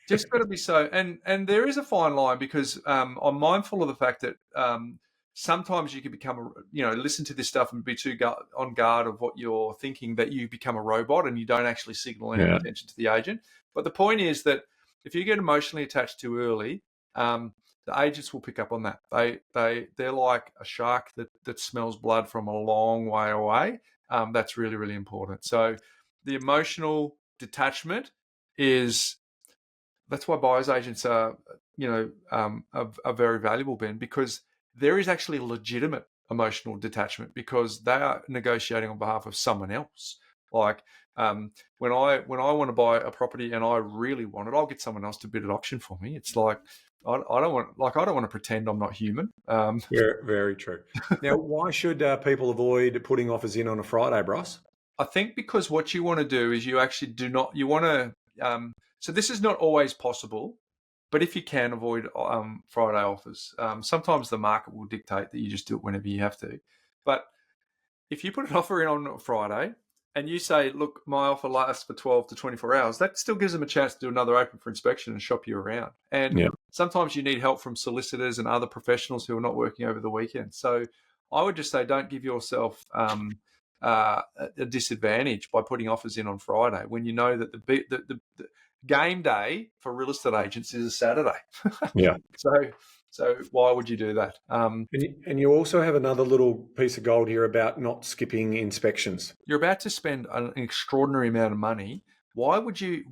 Just got to be so, and there is a fine line, because I'm mindful of the fact that sometimes you can become listen to this stuff and be too on guard of what you're thinking, that you become a robot and you don't actually signal any attention to the agent. But the point is that if you get emotionally attached too early, the agents will pick up on that. They're like a shark that smells blood from a long way away. That's really, really important. So the emotional detachment that's why buyer's agents are very valuable, Ben, because there is actually legitimate emotional detachment, because they are negotiating on behalf of someone else. Like when I want to buy a property and I really want it, I'll get someone else to bid at auction for me. It's like I don't want to pretend I'm not human. Very true. Now, why should people avoid putting offers in on a Friday, Bryce? I think because what you want to do is you actually do not. You want to. So this is not always possible, but if you can, avoid Friday offers. Sometimes the market will dictate that you just do it whenever you have to. But if you put an offer in on Friday and you say, "Look, my offer lasts for 12 to 24 hours," that still gives them a chance to do another open for inspection and shop you around. And sometimes you need help from solicitors and other professionals who are not working over the weekend. So I would just say, don't give yourself a disadvantage by putting offers in on Friday when you know that the game day for real estate agents is a Saturday. So why would you do that? And you also have another little piece of gold here about not skipping inspections. You're about to spend an extraordinary amount of money. Why would you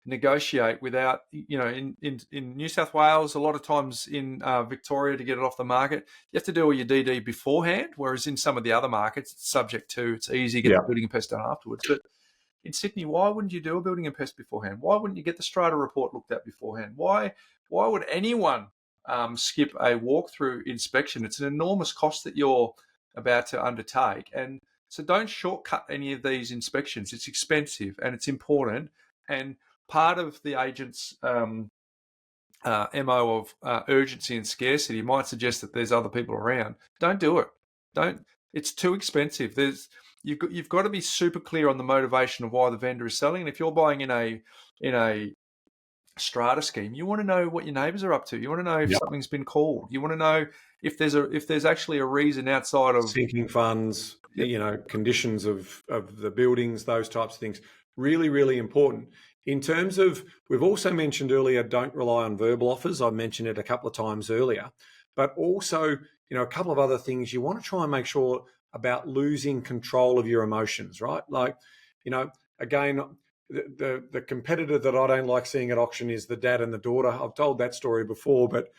negotiate without, in New South Wales, a lot of times in Victoria, to get it off the market, you have to do all your DD beforehand, whereas in some of the other markets, it's subject to, it's easy to get the building and pest done afterwards. But in Sydney, why wouldn't you do a building and pest beforehand? Why wouldn't you get the strata report looked at beforehand? Why would anyone skip a walkthrough inspection? It's an enormous cost that you're about to undertake. And so don't shortcut any of these inspections. It's expensive and it's important. And part of the agent's MO of urgency and scarcity might suggest that there's other people around. Don't do it. It's too expensive. You've got to be super clear on the motivation of why the vendor is selling. And if you're buying in a strata scheme, you want to know what your neighbours are up to. You want to know if something's been called. You want to know if there's actually a reason outside of sinking funds, conditions of the buildings, those types of things. Really, really important. In terms of, we've also mentioned earlier, don't rely on verbal offers. I mentioned it a couple of times earlier, but also, a couple of other things. You want to try and make sure about losing control of your emotions, right? Like, again, the competitor that I don't like seeing at auction is the dad and the daughter. I've told that story before, but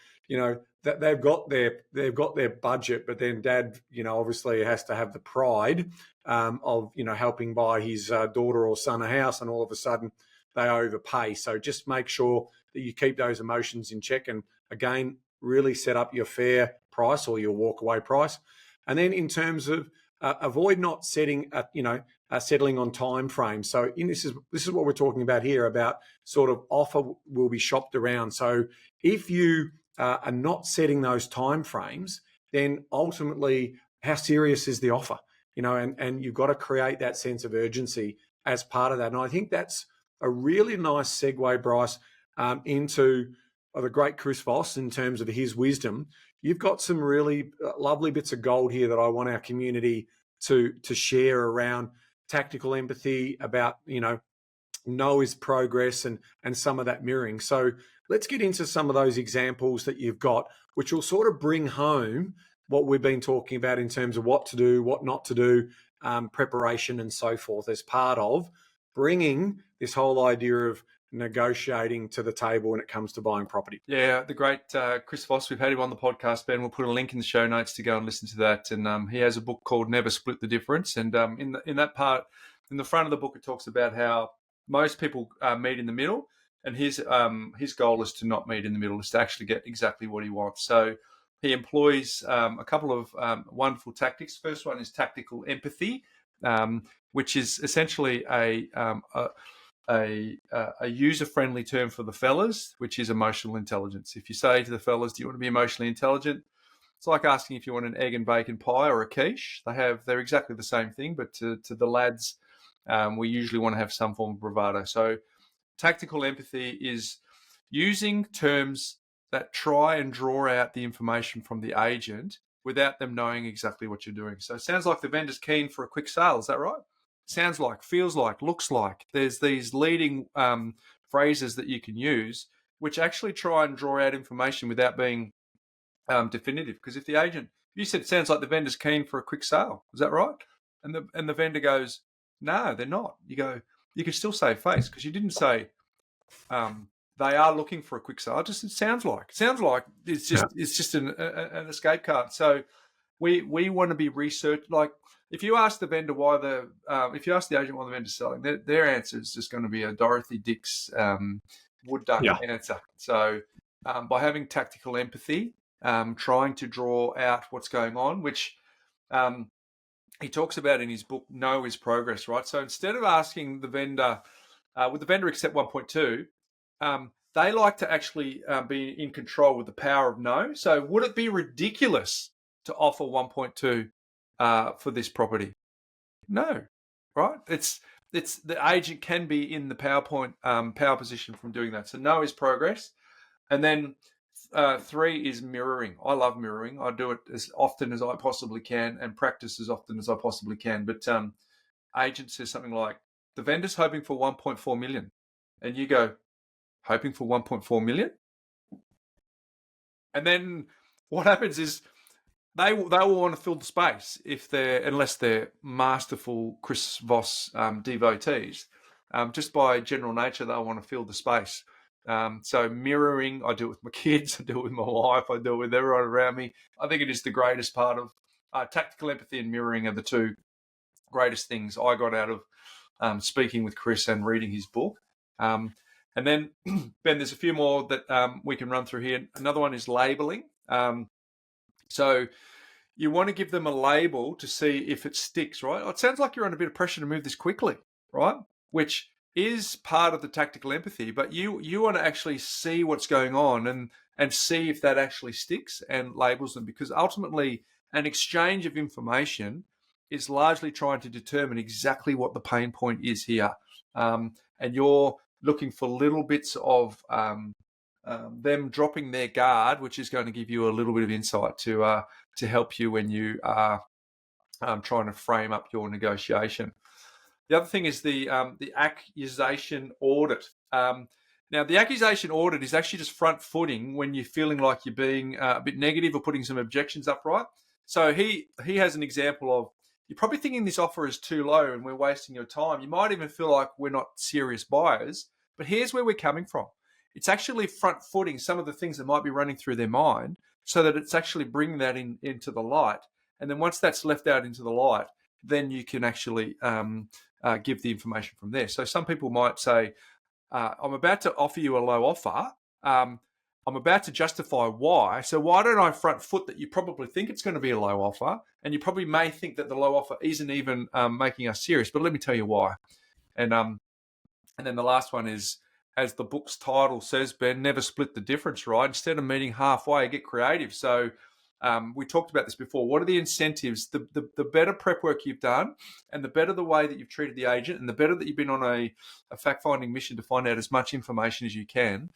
that they've got their budget, but then dad, obviously has to have the pride of helping buy his daughter or son a house, and all of a sudden they overpay. So just make sure that you keep those emotions in check, and again, really set up your fair price or your walkaway price. And then in terms of avoid not settling on time frames. So this is what we're talking about here, about sort of offer will be shopped around. So if you are not setting those time frames, then ultimately how serious is the offer? And you've got to create that sense of urgency as part of that. And I think that's a really nice segue, Bryce, into the great Chris Voss in terms of his wisdom. You've got some really lovely bits of gold here that I want our community to share around tactical empathy, about know is progress, and some of that mirroring. So let's get into some of those examples that you've got, which will sort of bring home what we've been talking about in terms of what to do, what not to do, preparation and so forth, as part of bringing this whole idea of negotiating to the table when it comes to buying property. Yeah, the great Chris Voss, we've had him on the podcast, Ben. We'll put a link in the show notes to go and listen to that. And he has a book called Never Split the Difference. And in that part, in the front of the book, it talks about how most people meet in the middle, and his goal is to not meet in the middle, is to actually get exactly what he wants. So he employs a couple of wonderful tactics. First one is tactical empathy, which is essentially a user-friendly term for the fellas, which is emotional intelligence. If you say to the fellas, do you want to be emotionally intelligent? It's like asking if you want an egg and bacon pie or a quiche. They're exactly the same thing, but to the lads, we usually want to have some form of bravado. So tactical empathy is using terms that try and draw out the information from the agent without them knowing exactly what you're doing. So it sounds like the vendor's keen for a quick sale. Is that right? Sounds like, feels like, looks like. There's these leading phrases that you can use which actually try and draw out information without being definitive. Because if the agent, you said, it sounds like the vendor's keen for a quick sale. Is that right? And the vendor goes, no, they're not. You go, you can still save face, because you didn't say they are looking for a quick sale. It sounds like it's just an escape card. So we want to be researched. Like, if you ask the vendor if you ask the agent why the vendor's selling, their answer is just going to be a Dorothy Dix wood duck answer. So by having tactical empathy, trying to draw out what's going on, which he talks about in his book, Know is Progress, right? So instead of asking the vendor, would the vendor accept 1.2, they like to actually be in control with the power of no. So would it be ridiculous to offer 1.2 for this property? No, right? It's the agent can be in the power position from doing that. So no is progress. And then 3 is mirroring. I love mirroring. I do it as often as I possibly can and practice as often as I possibly can. But agent says something like, the vendor's hoping for 1.4 million. And you go, hoping for 1.4 million? And then what happens is they will want to fill the space unless they're masterful Chris Voss devotees. Just by general nature, they'll want to fill the space. So mirroring, I do it with my kids, I do it with my wife, I do it with everyone around me. I think it is the greatest part of tactical empathy, and mirroring are the two greatest things I got out of speaking with Chris and reading his book. And then, Ben, there's a few more that we can run through here. Another one is labeling. So you want to give them a label to see if it sticks, right? It sounds like you're under a bit of pressure to move this quickly, right? Which is part of the tactical empathy, but you want to actually see what's going on and see if that actually sticks, and labels them, because ultimately an exchange of information is largely trying to determine exactly what the pain point is here. And you're looking for little bits of them dropping their guard, which is going to give you a little bit of insight to help you when you are trying to frame up your negotiation. The other thing is the accusation audit. Now, the accusation audit is actually just front-footing when you're feeling like you're being a bit negative or putting some objections up, right? So he has an example of, you're probably thinking this offer is too low and we're wasting your time. You might even feel like we're not serious buyers, but here's where we're coming from. It's actually front footing some of the things that might be running through their mind so that it's actually bringing that into the light. And then once that's left out into the light, then you can actually give the information from there. So some people might say, I'm about to offer you a low offer. I'm about to justify why. So why don't I front foot that you probably think it's going to be a low offer, and you probably may think that the low offer isn't even making us serious. But let me tell you why. And then the last one is, as the book's title says, Ben, never split the difference, right? Instead of meeting halfway, get creative. So we talked about this before. What are the incentives? The better prep work you've done, and the better the way that you've treated the agent, and the better that you've been on a fact-finding mission to find out as much information as you can,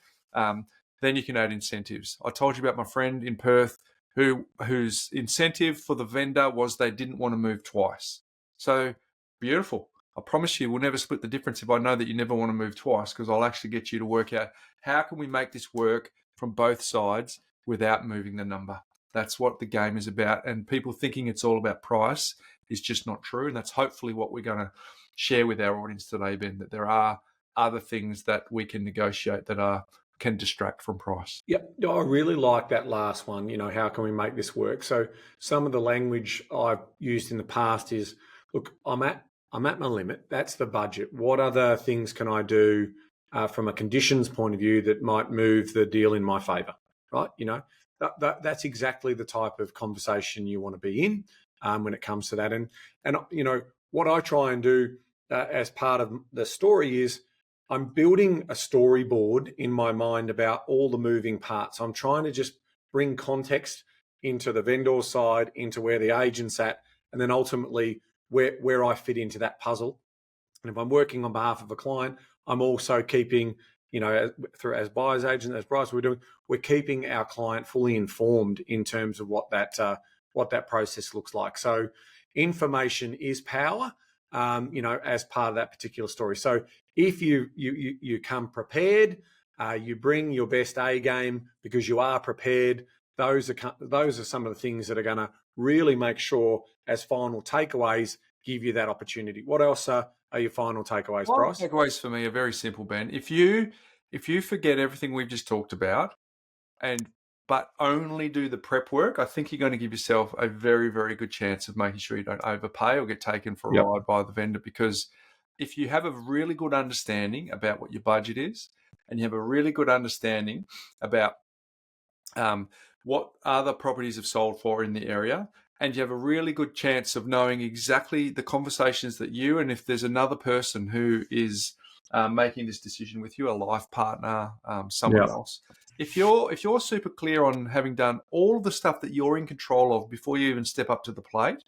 then you can add incentives. I told you about my friend in Perth whose incentive for the vendor was they didn't want to move twice. So beautiful. I promise you we'll never split the difference if I know that you never want to move twice, because I'll actually get you to work out how can we make this work from both sides without moving the number. That's what the game is about. And people thinking it's all about price is just not true. And that's hopefully what we're going to share with our audience today, Ben, that there are other things that we can negotiate that can distract from price. Yep. I really like that last one. How can we make this work? So some of the language I've used in the past is, look, I'm at my limit. That's the budget. What other things can I do from a conditions point of view that might move the deal in my favor, right? That's exactly the type of conversation you want to be in when it comes to that. And what I try and do as part of the story is I'm building a storyboard in my mind about all the moving parts. I'm trying to just bring context into the vendor side, into where the agent's at, and then ultimately where I fit into that puzzle. And if I'm working on behalf of a client, I'm also keeping, as buyer's agent, as Bryce, we're keeping our client fully informed in terms of what that process looks like. So information is power, as part of that particular story. So if you come prepared, you bring your best A game because you are prepared. Those are some of the things that are going to really make sure, as final takeaways, give you that opportunity. What else are your final takeaways, Bryce? Takeaways for me are very simple, Ben. If you forget everything we've just talked about, but only do the prep work, I think you're going to give yourself a very, very good chance of making sure you don't overpay or get taken for a ride by the vendor. Because if you have a really good understanding about what your budget is, and you have a really good understanding about what other properties have sold for in the area, and you have a really good chance of knowing exactly the conversations that you, and if there's another person who is making this decision with you, a life partner, someone else. If you're super clear on having done all of the stuff that you're in control of before you even step up to the plate,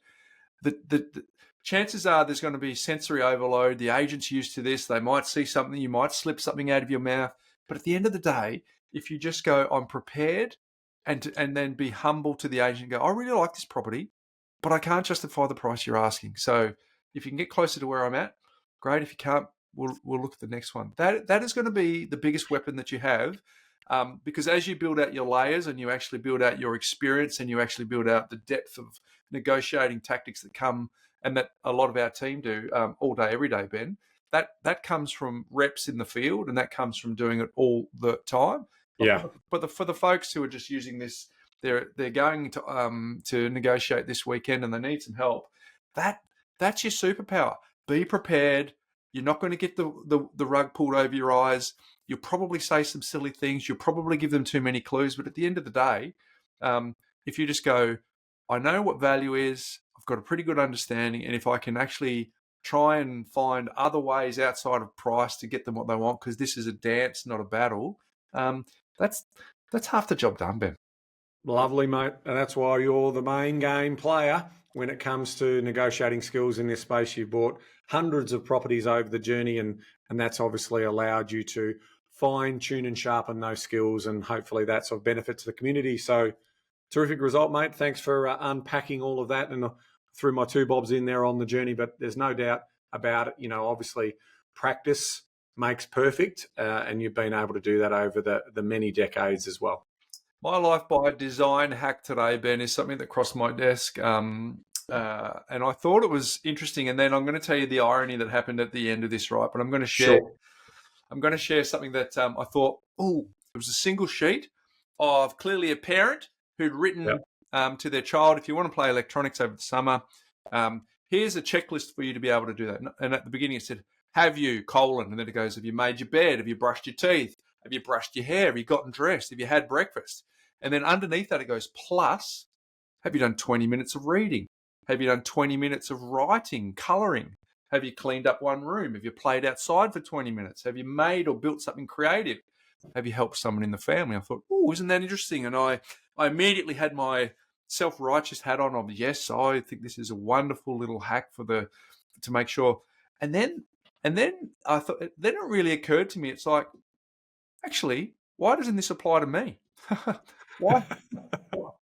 the chances are there's going to be sensory overload. The agent's used to this. They might see something. You might slip something out of your mouth. But at the end of the day, if you just go, I'm prepared, and then be humble to the agent and go, I really like this property, but I can't justify the price you're asking. So if you can get closer to where I'm at, great. If you can't, we'll look at the next one. That is going to be the biggest weapon that you have. Because as you build out your layers and you actually build out your experience and you actually build out the depth of negotiating tactics that come, and that a lot of our team do all day, every day, Ben, that comes from reps in the field, and that comes from doing it all the time. But for the folks who are just using this, they're going to negotiate this weekend and they need some help. That's your superpower. Be prepared. You're not going to get the rug pulled over your eyes. You'll probably say some silly things. You'll probably give them too many clues. But at the end of the day, if you just go, I know what value is, I've got a pretty good understanding, and if I can actually try and find other ways outside of price to get them what they want, because this is a dance, not a battle, that's half the job done, Ben. Lovely, mate. And that's why you're the main game player when it comes to negotiating skills in this space. You've bought hundreds of properties over the journey, and that's obviously allowed you to fine tune and sharpen those skills, and hopefully that's of benefit to the community. So terrific result, mate. Thanks for unpacking all of that, and threw my two bobs in there on the journey, but there's no doubt about it. Obviously practice makes perfect, and you've been able to do that over the many decades as well. My life by design hack today, Ben, is something that crossed my desk and I thought it was interesting. And then I'm going to tell you the irony that happened at the end of this, right? But I'm going to share. Sure. I'm going to share something that I thought, it was a single sheet of clearly a parent who'd written to their child, if you want to play electronics over the summer, here's a checklist for you to be able to do that. And at the beginning it said, have you, and then it goes, have you made your bed? Have you brushed your teeth? Have you brushed your hair? Have you gotten dressed? Have you had breakfast? And then underneath that it goes, plus, have you done 20 minutes of reading? Have you done 20 minutes of writing, colouring? Have you cleaned up one room? Have you played outside for 20 minutes? Have you made or built something creative? Have you helped someone in the family? I thought, isn't that interesting? And I immediately had my self-righteous hat on of, yes, I think this is a wonderful little hack to make sure. And then I thought, then it really occurred to me, it's like, actually, why doesn't this apply to me?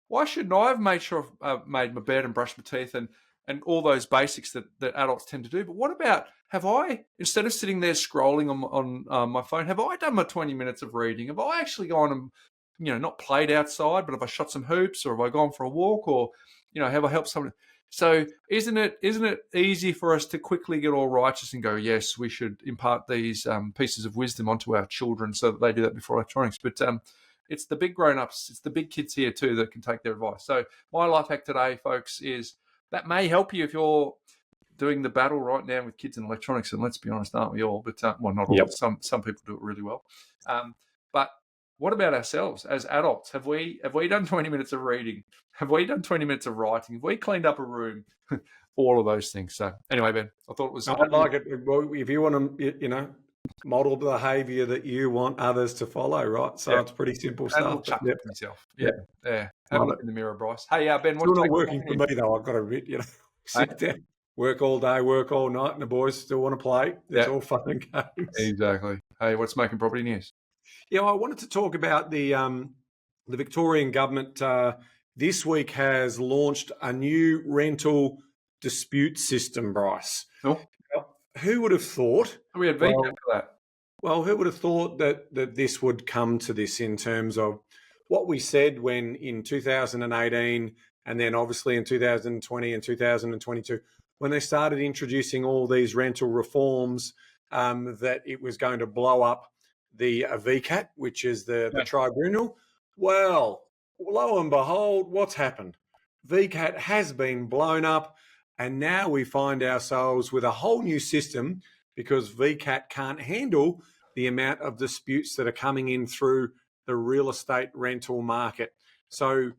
Why shouldn't I have made sure I've made my bed and brushed my teeth and all those basics that adults tend to do? But what about, have I, instead of sitting there scrolling on my phone, have I done my 20 minutes of reading? Have I actually gone and, not played outside, but have I shot some hoops, or have I gone for a walk, or, have I helped someone? So isn't it easy for us to quickly get all righteous and go, yes, we should impart these pieces of wisdom onto our children so that they do that before electronics? But it's the big grown-ups, it's the big kids here too that can take their advice. So my life hack today, folks, is that may help you if you're doing the battle right now with kids and electronics. And let's be honest, aren't we all? But well, not all. Yep. Some people do it really well. But what about ourselves as adults? Have we done 20 minutes of reading? Have we done 20 minutes of writing? Have we cleaned up a room? All of those things. So anyway, Ben, I thought it was. I like it. Well, if you want to, model behaviour that you want others to follow, right? So it's pretty simple stuff. Myself. Yeah. Have a look in the mirror, Bryce. Hey, Ben, what's not working for me though? I've got to admit, sit down, work all day, work all night, and the boys still want to play. It's all fun and games. Exactly. Hey, what's making property news? Yeah, I wanted to talk about the Victorian government. This week has launched a new rental dispute system, Bryce. Oh. Who would have thought? We had VCAT for that. Well, who would have thought that this would come to this in terms of what we said when in 2018 and then obviously in 2020 and 2022, when they started introducing all these rental reforms, that it was going to blow up the VCAT, which is the tribunal. Well, lo and behold, what's happened? VCAT has been blown up, and now we find ourselves with a whole new system because VCAT can't handle the amount of disputes that are coming in through the real estate rental market. So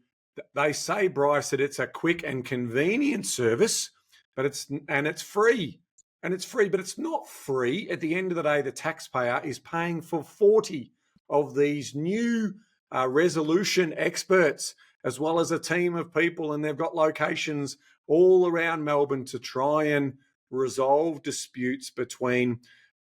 they say, Bryce, that it's a quick and convenient service, but it's free. And it's free, but it's not free. At the end of the day, the taxpayer is paying for 40 of these new resolution experts, as well as a team of people, and they've got locations all around Melbourne to try and resolve disputes between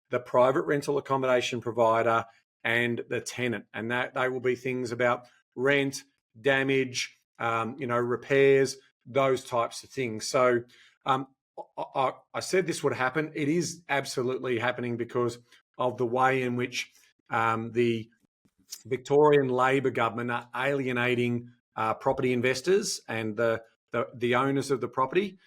the private rental accommodation provider and the tenant. And that they will be things about rent, damage, repairs, those types of things. So I said this would happen. It is absolutely happening because of the way in which the Victorian Labor government are alienating property investors and the owners of the property.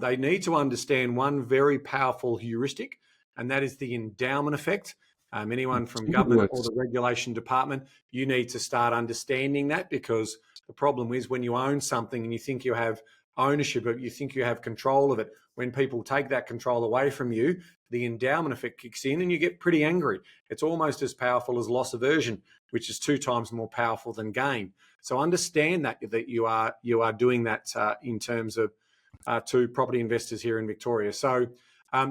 They need to understand one very powerful heuristic, and that is the endowment effect. Anyone from government or the regulation department, you need to start understanding that, because the problem is when you own something and you think you have ownership of it, you think you have control of it. When people take that control away from you, the endowment effect kicks in and you get pretty angry. It's almost as powerful as loss aversion, which is 2 times more powerful than gain. So understand that you are doing that in terms of to property investors here in Victoria. So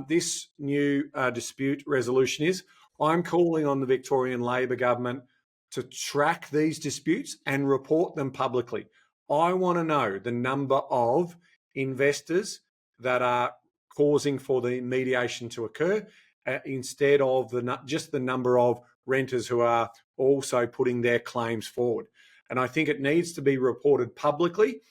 this new dispute resolution is, I'm calling on the Victorian Labor government to track these disputes and report them publicly. I want to know the number of investors that are causing for the mediation to occur, instead of just the number of renters who are also putting their claims forward. And I think it needs to be reported publicly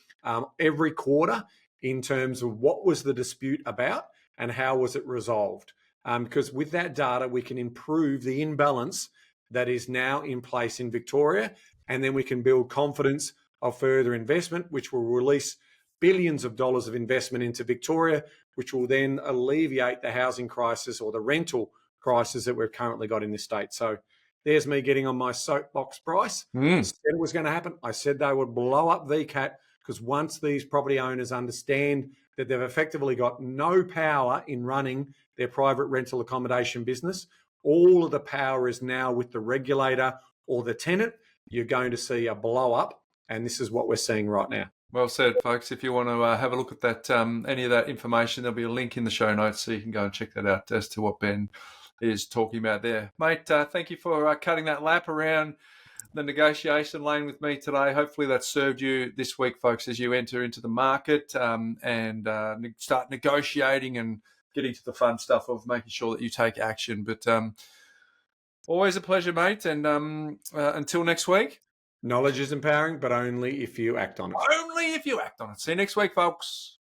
every quarter in terms of what was the dispute about and how was it resolved. Because with that data, we can improve the imbalance that is now in place in Victoria, and then we can build confidence of further investment, which will release billions of dollars of investment into Victoria, which will then alleviate the housing crisis or the rental crisis that we've currently got in this state. So there's me getting on my soapbox, Bryce. I said it was going to happen. I said they would blow up VCAT, because once these property owners understand that they've effectively got no power in running their private rental accommodation business, all of the power is now with the regulator or the tenant, you're going to see a blow up. And this is what we're seeing right now. Well said, folks. If you want to have a look at that, any of that information, there'll be a link in the show notes so you can go and check that out as to what Ben is talking about there. Mate, thank you for cutting that lap around the negotiation lane with me today. Hopefully that served you this week, folks, as you enter into the market and start negotiating and getting to the fun stuff of making sure that you take action. But always a pleasure, mate. And until next week. Knowledge is empowering, but only if you act on it. Only if you act on it. See you next week, folks.